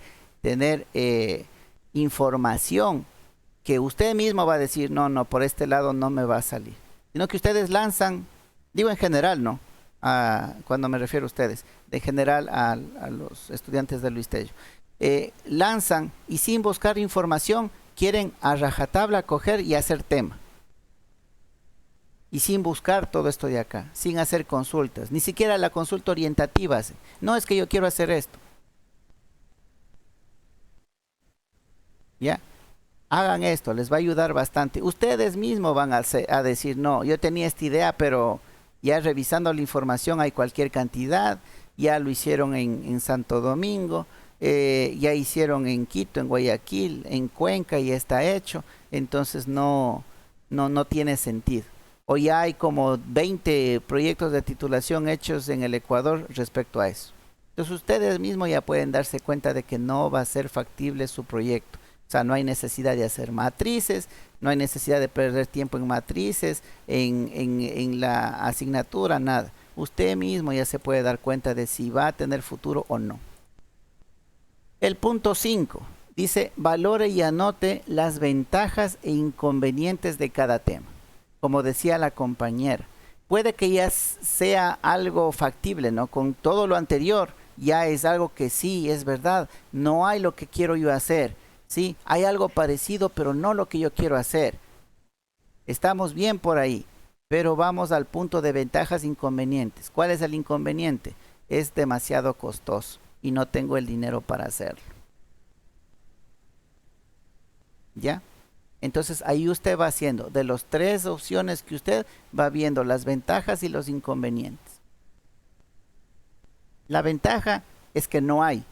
información que usted mismo va a decir, no, por este lado no me va a salir. Sino que ustedes lanzan, digo en general, ¿no? Cuando me refiero a ustedes, de general a los estudiantes de Luis Tello, lanzan y sin buscar información quieren a rajatabla coger y hacer tema. Y sin buscar todo esto de acá, sin hacer consultas, ni siquiera la consulta orientativa. No es que yo quiero hacer esto. ¿Ya? Hagan esto, les va a ayudar bastante. Ustedes mismos van a decir, no, yo tenía esta idea, pero ya revisando la información hay cualquier cantidad, ya lo hicieron en Santo Domingo, ya hicieron en Quito, en Guayaquil, en Cuenca y está hecho, entonces no tiene sentido. O ya hay como 20 proyectos de titulación hechos en el Ecuador respecto a eso. Entonces ustedes mismos ya pueden darse cuenta de que no va a ser factible su proyecto. sea, no hay necesidad de hacer matrices, no hay necesidad de perder tiempo en matrices, en la asignatura, nada. Usted mismo ya se puede dar cuenta de si va a tener futuro o no. El punto 5 dice, valore y anote las ventajas e inconvenientes de cada tema. Como decía la compañera, puede que ya sea algo factible, ¿no? Con todo lo anterior, ya es algo que sí, es verdad, no hay lo que quiero yo hacer, ¿sí? Hay algo parecido, pero no lo que yo quiero hacer. Estamos bien por ahí, pero vamos al punto de ventajas e inconvenientes. ¿Cuál es el inconveniente? Es demasiado costoso y no tengo el dinero para hacerlo. ¿Ya? Entonces ahí usted va haciendo, de las 3 opciones que usted va viendo, las ventajas y los inconvenientes. La ventaja es que no hay,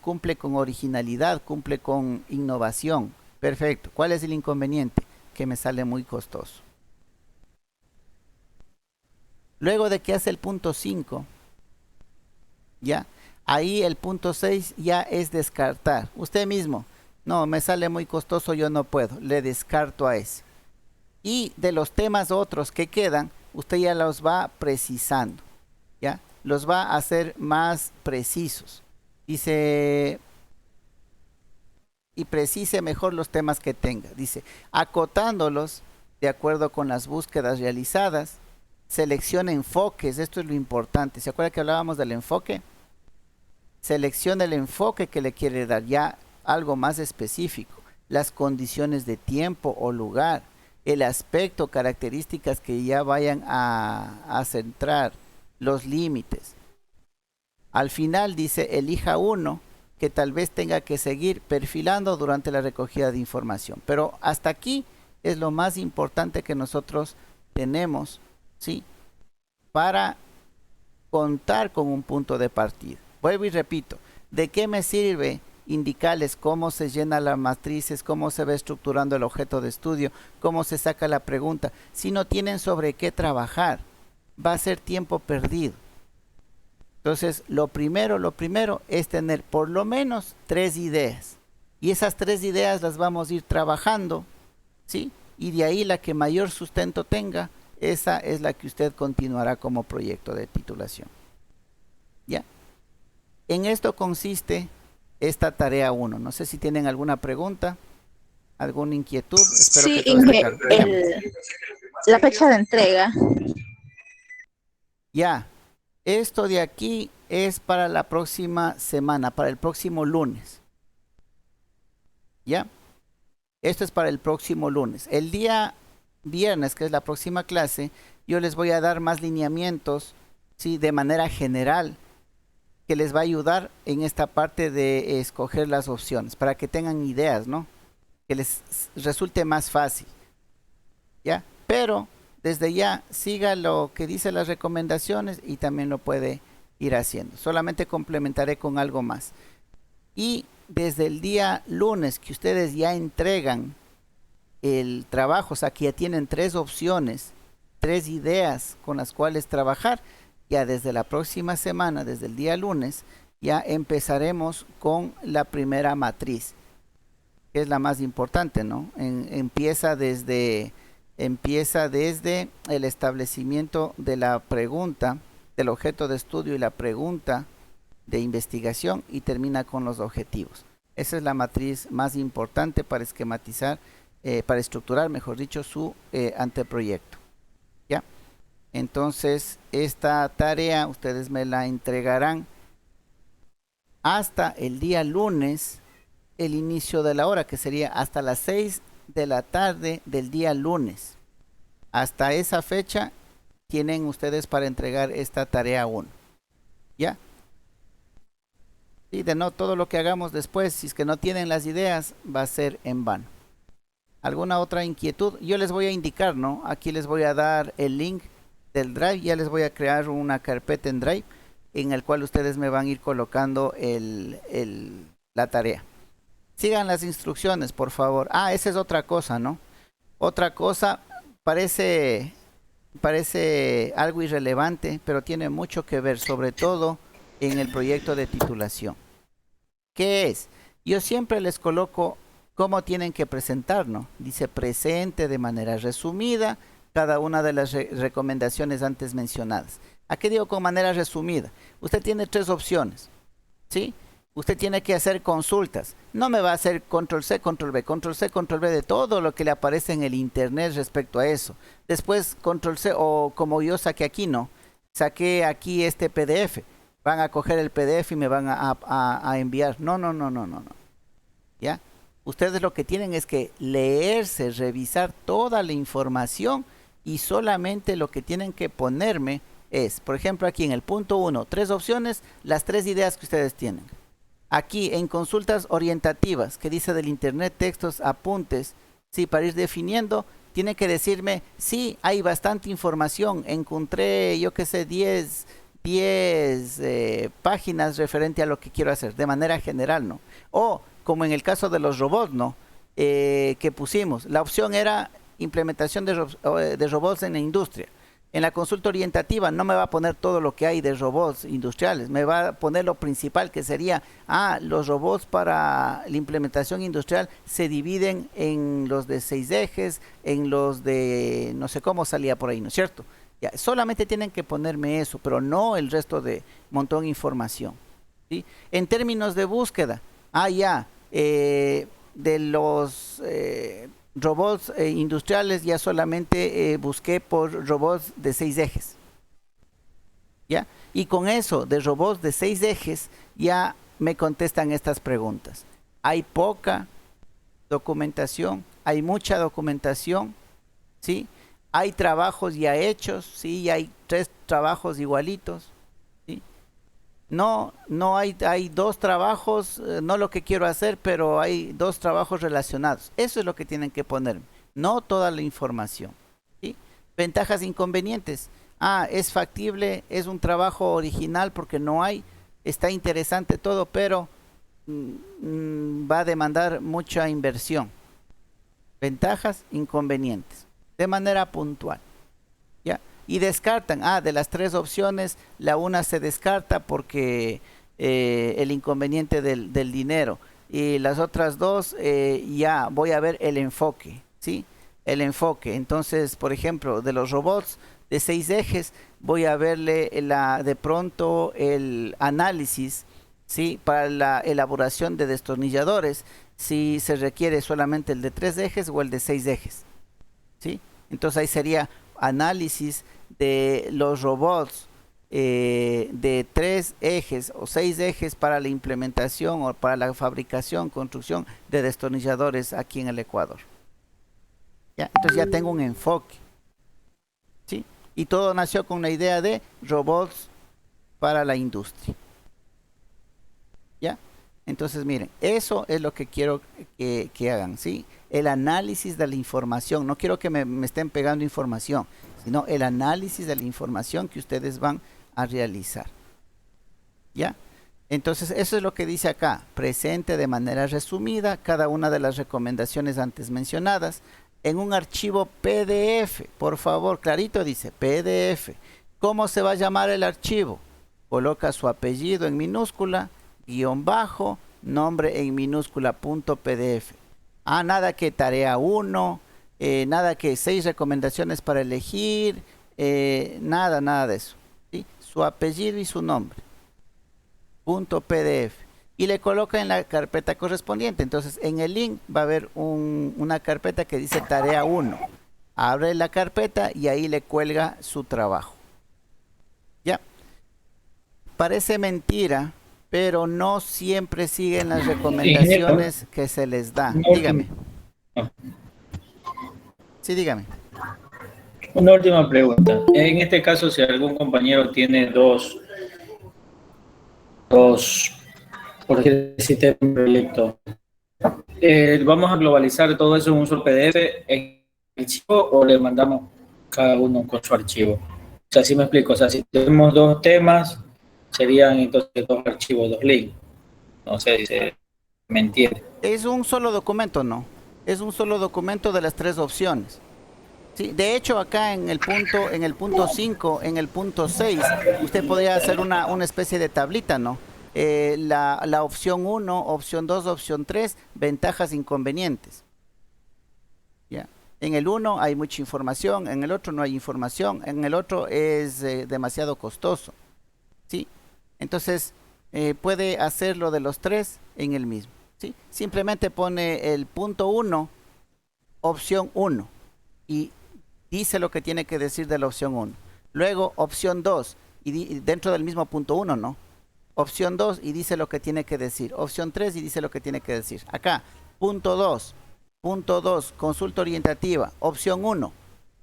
cumple con originalidad, cumple con innovación. Perfecto. ¿Cuál es el inconveniente? Que me sale muy costoso. Luego de que hace el punto 5, ¿ya? Ahí el punto 6 ya es descartar. Usted mismo, no, me sale muy costoso, yo no puedo, le descarto a ese. Y de los temas otros que quedan, usted ya los va precisando, ¿ya? Los va a hacer más precisos. Dice, y precise mejor los temas que tenga. Dice, acotándolos de acuerdo con las búsquedas realizadas, seleccione enfoques, esto es lo importante. ¿Se acuerda que hablábamos del enfoque? Seleccione el enfoque que le quiere dar, ya algo más específico, las condiciones de tiempo o lugar, el aspecto, características que ya vayan a centrar, los límites. Al final dice, elija uno que tal vez tenga que seguir perfilando durante la recogida de información. Pero hasta aquí es lo más importante que nosotros tenemos, ¿sí? Para contar con un punto de partida. Vuelvo y repito, ¿de qué me sirve indicarles cómo se llenan las matrices, cómo se va estructurando el objeto de estudio, cómo se saca la pregunta? Si no tienen sobre qué trabajar, va a ser tiempo perdido. Entonces, lo primero es tener por lo menos 3 ideas. Y esas 3 ideas las vamos a ir trabajando, ¿sí? Y de ahí la que mayor sustento tenga, esa es la que usted continuará como proyecto de titulación. ¿Ya? En esto consiste esta tarea 1. No sé si tienen alguna pregunta, alguna inquietud. Espero Sí, que todo la fecha de entrega. Ya, esto de aquí es para la próxima semana, para el próximo lunes. ¿Ya? Esto es para el próximo lunes. El día viernes, que es la próxima clase, yo les voy a dar más lineamientos, ¿sí? De manera general, que les va a ayudar en esta parte de escoger las opciones, para que tengan ideas, ¿no? Que les resulte más fácil. ¿Ya? Pero desde ya siga lo que dice las recomendaciones y también lo puede ir haciendo. Solamente complementaré con algo más. Y desde el día lunes que ustedes ya entregan el trabajo, o sea que ya tienen 3 opciones, 3 ideas con las cuales trabajar, ya desde la próxima semana, desde el día lunes, ya empezaremos con la primera matriz, que es la más importante, ¿no? Empieza desde el establecimiento de la pregunta, del objeto de estudio y la pregunta de investigación, y termina con los objetivos. Esa es la matriz más importante para esquematizar, para estructurar, mejor dicho, su anteproyecto. ¿Ya? Entonces, esta tarea ustedes me la entregarán hasta el día lunes, el inicio de la hora, que sería hasta las 6 de la tarde del día lunes. Hasta esa fecha tienen ustedes para entregar esta tarea 1. ¿Ya? Y de no, todo lo que hagamos después, si es que no tienen las ideas, va a ser en vano. ¿Alguna otra inquietud? Yo les voy a indicar, ¿no? Aquí les voy a dar el link del Drive. Ya les voy a crear una carpeta en Drive en el cual ustedes me van a ir colocando la tarea. Sigan las instrucciones, por favor. Ah, esa es otra cosa, ¿no? Otra cosa, parece algo irrelevante, pero tiene mucho que ver, sobre todo en el proyecto de titulación. ¿Qué es? Yo siempre les coloco cómo tienen que presentarnos. Dice presente de manera resumida cada una de las recomendaciones antes mencionadas. ¿A qué digo con manera resumida? Usted tiene 3 opciones, ¿sí? Usted tiene que hacer consultas. No me va a hacer control C, control B, control C, control B de todo lo que le aparece en el internet respecto a eso. Después control C, o como yo saqué aquí, no. Saqué aquí este PDF. Van a coger el PDF y me van a enviar. No. ¿Ya? Ustedes lo que tienen es que leerse, revisar toda la información y solamente lo que tienen que ponerme es, por ejemplo, aquí en el punto 1, 3 opciones, las 3 ideas que ustedes tienen. Aquí en consultas orientativas, que dice del internet, textos, apuntes, sí, para ir definiendo, tiene que decirme, sí, hay bastante información, encontré, yo qué sé, 10 páginas referente a lo que quiero hacer, de manera general, ¿no? O, como en el caso de los robots, ¿no? Que pusimos, la opción era implementación de robots en la industria. En la consulta orientativa no me va a poner todo lo que hay de robots industriales, me va a poner lo principal, que sería, los robots para la implementación industrial se dividen en los de 6 ejes, en los de, no sé cómo salía por ahí, ¿no es cierto? Ya, solamente tienen que ponerme eso, pero no el resto de montón de información, ¿sí? En términos de búsqueda, de los robots industriales, ya solamente busqué por robots de 6 ejes, ¿ya? Y con eso de robots de 6 ejes ya me contestan estas preguntas. Hay poca documentación, hay mucha documentación, ¿sí? Hay trabajos ya hechos, sí, hay 3 trabajos igualitos, ¿sí? No hay 2 trabajos, no lo que quiero hacer, pero hay 2 trabajos relacionados. Eso es lo que tienen que poner, no toda la información, ¿sí? Ventajas e inconvenientes. Es factible, es un trabajo original porque no hay, está interesante todo, pero va a demandar mucha inversión. Ventajas, inconvenientes, de manera puntual, ¿ya? Y descartan, de las 3 opciones, la una se descarta porque el inconveniente del dinero, y las otras 2 ya voy a ver el enfoque, ¿sí? El enfoque. Entonces, por ejemplo, de los robots de 6 ejes, voy a verle de pronto el análisis, ¿sí? Para la elaboración de destornilladores, si se requiere solamente el de 3 ejes o el de 6 ejes, ¿sí? Entonces ahí sería análisis de los robots de 3 ejes o 6 ejes para la implementación o para la fabricación, construcción de destornilladores aquí en el Ecuador. ¿Ya? Entonces ya tengo un enfoque, ¿sí? Y todo nació con la idea de robots para la industria. ¿Ya? Entonces miren, eso es lo que quiero que hagan, ¿sí? El análisis de la información. No quiero que me estén pegando información, sino el análisis de la información que ustedes van a realizar. ¿Ya? Entonces eso es lo que dice acá. Presente de manera resumida cada una de las recomendaciones antes mencionadas en un archivo PDF. Por favor, clarito dice PDF. ¿Cómo se va a llamar el archivo? Coloca su apellido en minúscula, guión bajo, nombre en minúscula, punto PDF. Nada que tarea 1, nada que 6 recomendaciones para elegir, nada de eso, ¿sí? Su apellido y su nombre, punto PDF, y le coloca en la carpeta correspondiente. Entonces en el link va a haber una carpeta que dice tarea 1, abre la carpeta y ahí le cuelga su trabajo. Ya, parece mentira, pero no siempre siguen las recomendaciones que se les da. Dígame. Sí, dígame. Una última pregunta. En este caso, si algún compañero tiene dos, por decirte, un proyecto, ¿vamos a globalizar todo eso en un solo PDF en archivo o le mandamos cada uno con su archivo? O sea, así me explico. O sea, si tenemos 2 temas, serían entonces 2 archivos, 2 links. No sé si me entiende. Es un solo documento, no. Es un solo documento de las 3 opciones. Sí, de hecho, acá en el punto 5, en el punto 6, usted podría hacer una especie de tablita, ¿no? la opción 1, opción 2, opción 3, ventajas e inconvenientes. ¿Ya? En el uno hay mucha información, en el otro no hay información, en el otro es demasiado costoso. ¿Sí? Entonces, puede hacerlo de los tres en el mismo. ¿Sí? Simplemente pone el punto 1, opción 1, y dice lo que tiene que decir de la opción 1. Luego, opción 2, y dentro del mismo punto 1, ¿no? Opción 2 y dice lo que tiene que decir. Opción 3 y dice lo que tiene que decir. Acá, punto 2, consulta orientativa. Opción 1,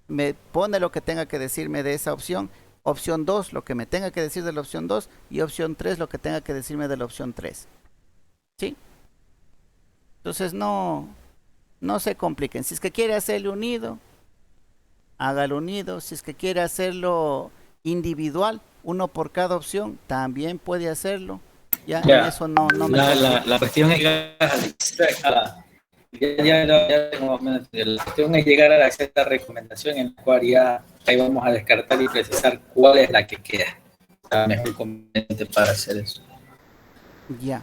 me pone lo que tenga que decirme de esa opción. Opción 2, lo que me tenga que decir de la opción 2. Y opción 3, lo que tenga que decirme de la opción 3. ¿Sí? Entonces no se compliquen. Si es que quiere hacerlo unido, hágalo unido. Si es que quiere hacerlo individual, uno por cada opción, también puede hacerlo. Ya, en eso no me la cuestión es llegar a la la cuestión es llegar a la sexta recomendación, en la cual ya ahí vamos a descartar y precisar cuál es la que queda, la mejor conveniente para hacer eso. Ya.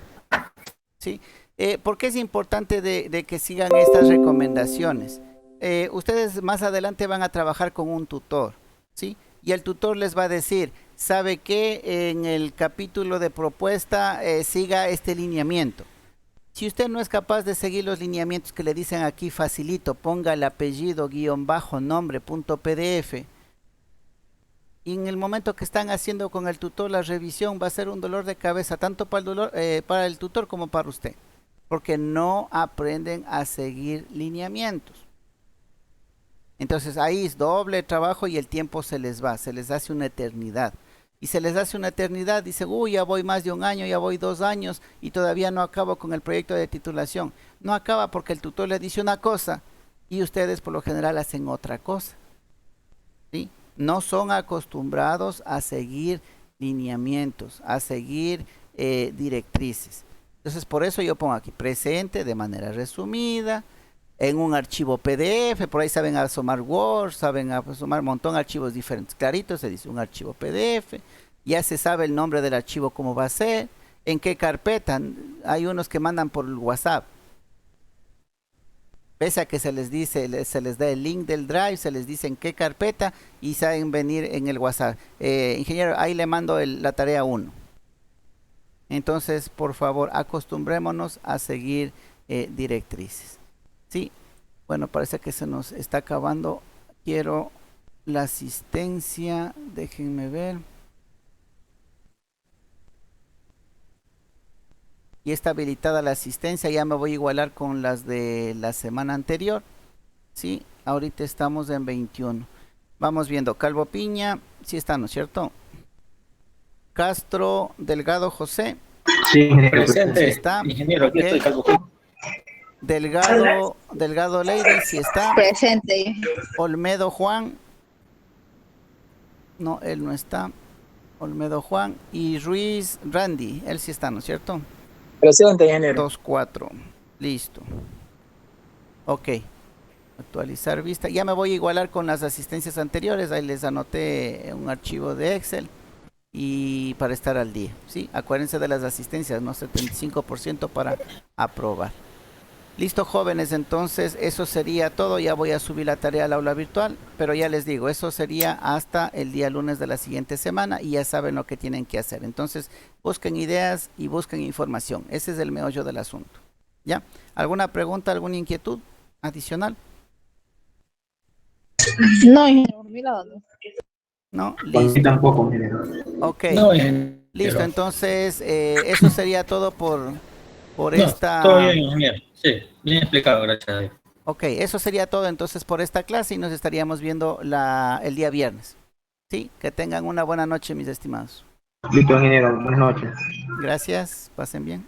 Sí. ¿Por qué es importante de que sigan estas recomendaciones? Ustedes más adelante van a trabajar con un tutor, ¿sí? Y el tutor les va a decir, ¿sabe qué? En el capítulo de propuesta siga este lineamiento. Si usted no es capaz de seguir los lineamientos que le dicen aquí facilito, ponga el apellido _nombre.pdf, y en el momento que están haciendo con el tutor la revisión va a ser un dolor de cabeza tanto para el tutor como para usted, porque no aprenden a seguir lineamientos. Entonces ahí es doble trabajo y el tiempo se les va, se les hace una eternidad. Y se les hace una eternidad, dice, uy, ya voy más de un año, ya voy 2 años y todavía no acabo con el proyecto de titulación. No acaba porque el tutor le dice una cosa y ustedes por lo general hacen otra cosa. ¿Sí? No son acostumbrados a seguir lineamientos, a seguir directrices. Entonces por eso yo pongo aquí presente de manera resumida, en un archivo PDF, por ahí saben asomar Word, saben asomar un montón de archivos diferentes. Clarito se dice un archivo PDF, ya se sabe el nombre del archivo, cómo va a ser, en qué carpeta. Hay unos que mandan por el WhatsApp. Pese a que se les dice, se les da el link del Drive, se les dice en qué carpeta y saben venir en el WhatsApp. Ingeniero, ahí le mando la tarea 1. Entonces, por favor, acostumbrémonos a seguir directrices. Sí, bueno, parece que se nos está acabando. Quiero la asistencia, déjenme ver. Y está habilitada la asistencia, ya me voy a igualar con las de la semana anterior. Sí, ahorita estamos en 21. Vamos viendo, Calvo Piña, sí está, ¿no es cierto? Castro Delgado José. Sí, presente. Sí está. Ingeniero, aquí estoy, Calvo Piña. Delgado Lady, si está. Presente. Olmedo Juan. No, él no está. Olmedo Juan. Y Ruiz Randy, él sí está, ¿no es cierto? Presente, ingeniero. 2-4. Listo. Ok. Actualizar vista. Ya me voy a igualar con las asistencias anteriores. Ahí les anoté un archivo de Excel. Y para estar al día. ¿Sí? Acuérdense de las asistencias, ¿no? 75% para aprobar. Listo, jóvenes, entonces eso sería todo. Ya voy a subir la tarea al aula virtual, pero ya les digo, eso sería hasta el día lunes de la siguiente semana y ya saben lo que tienen que hacer. Entonces, busquen ideas y busquen información. Ese es el meollo del asunto. ¿Ya? ¿Alguna pregunta, alguna inquietud adicional? No, ingeniero, mira dónde. No, listo. Tampoco, ok. No, listo, entonces eso sería todo por esta... Todo bien, ingeniero. Sí, bien explicado, gracias a Dios. Ok, eso sería todo entonces por esta clase y nos estaríamos viendo el día viernes. Sí, que tengan una buena noche, mis estimados. Listo, ingeniero. Buenas noches. Gracias, pasen bien.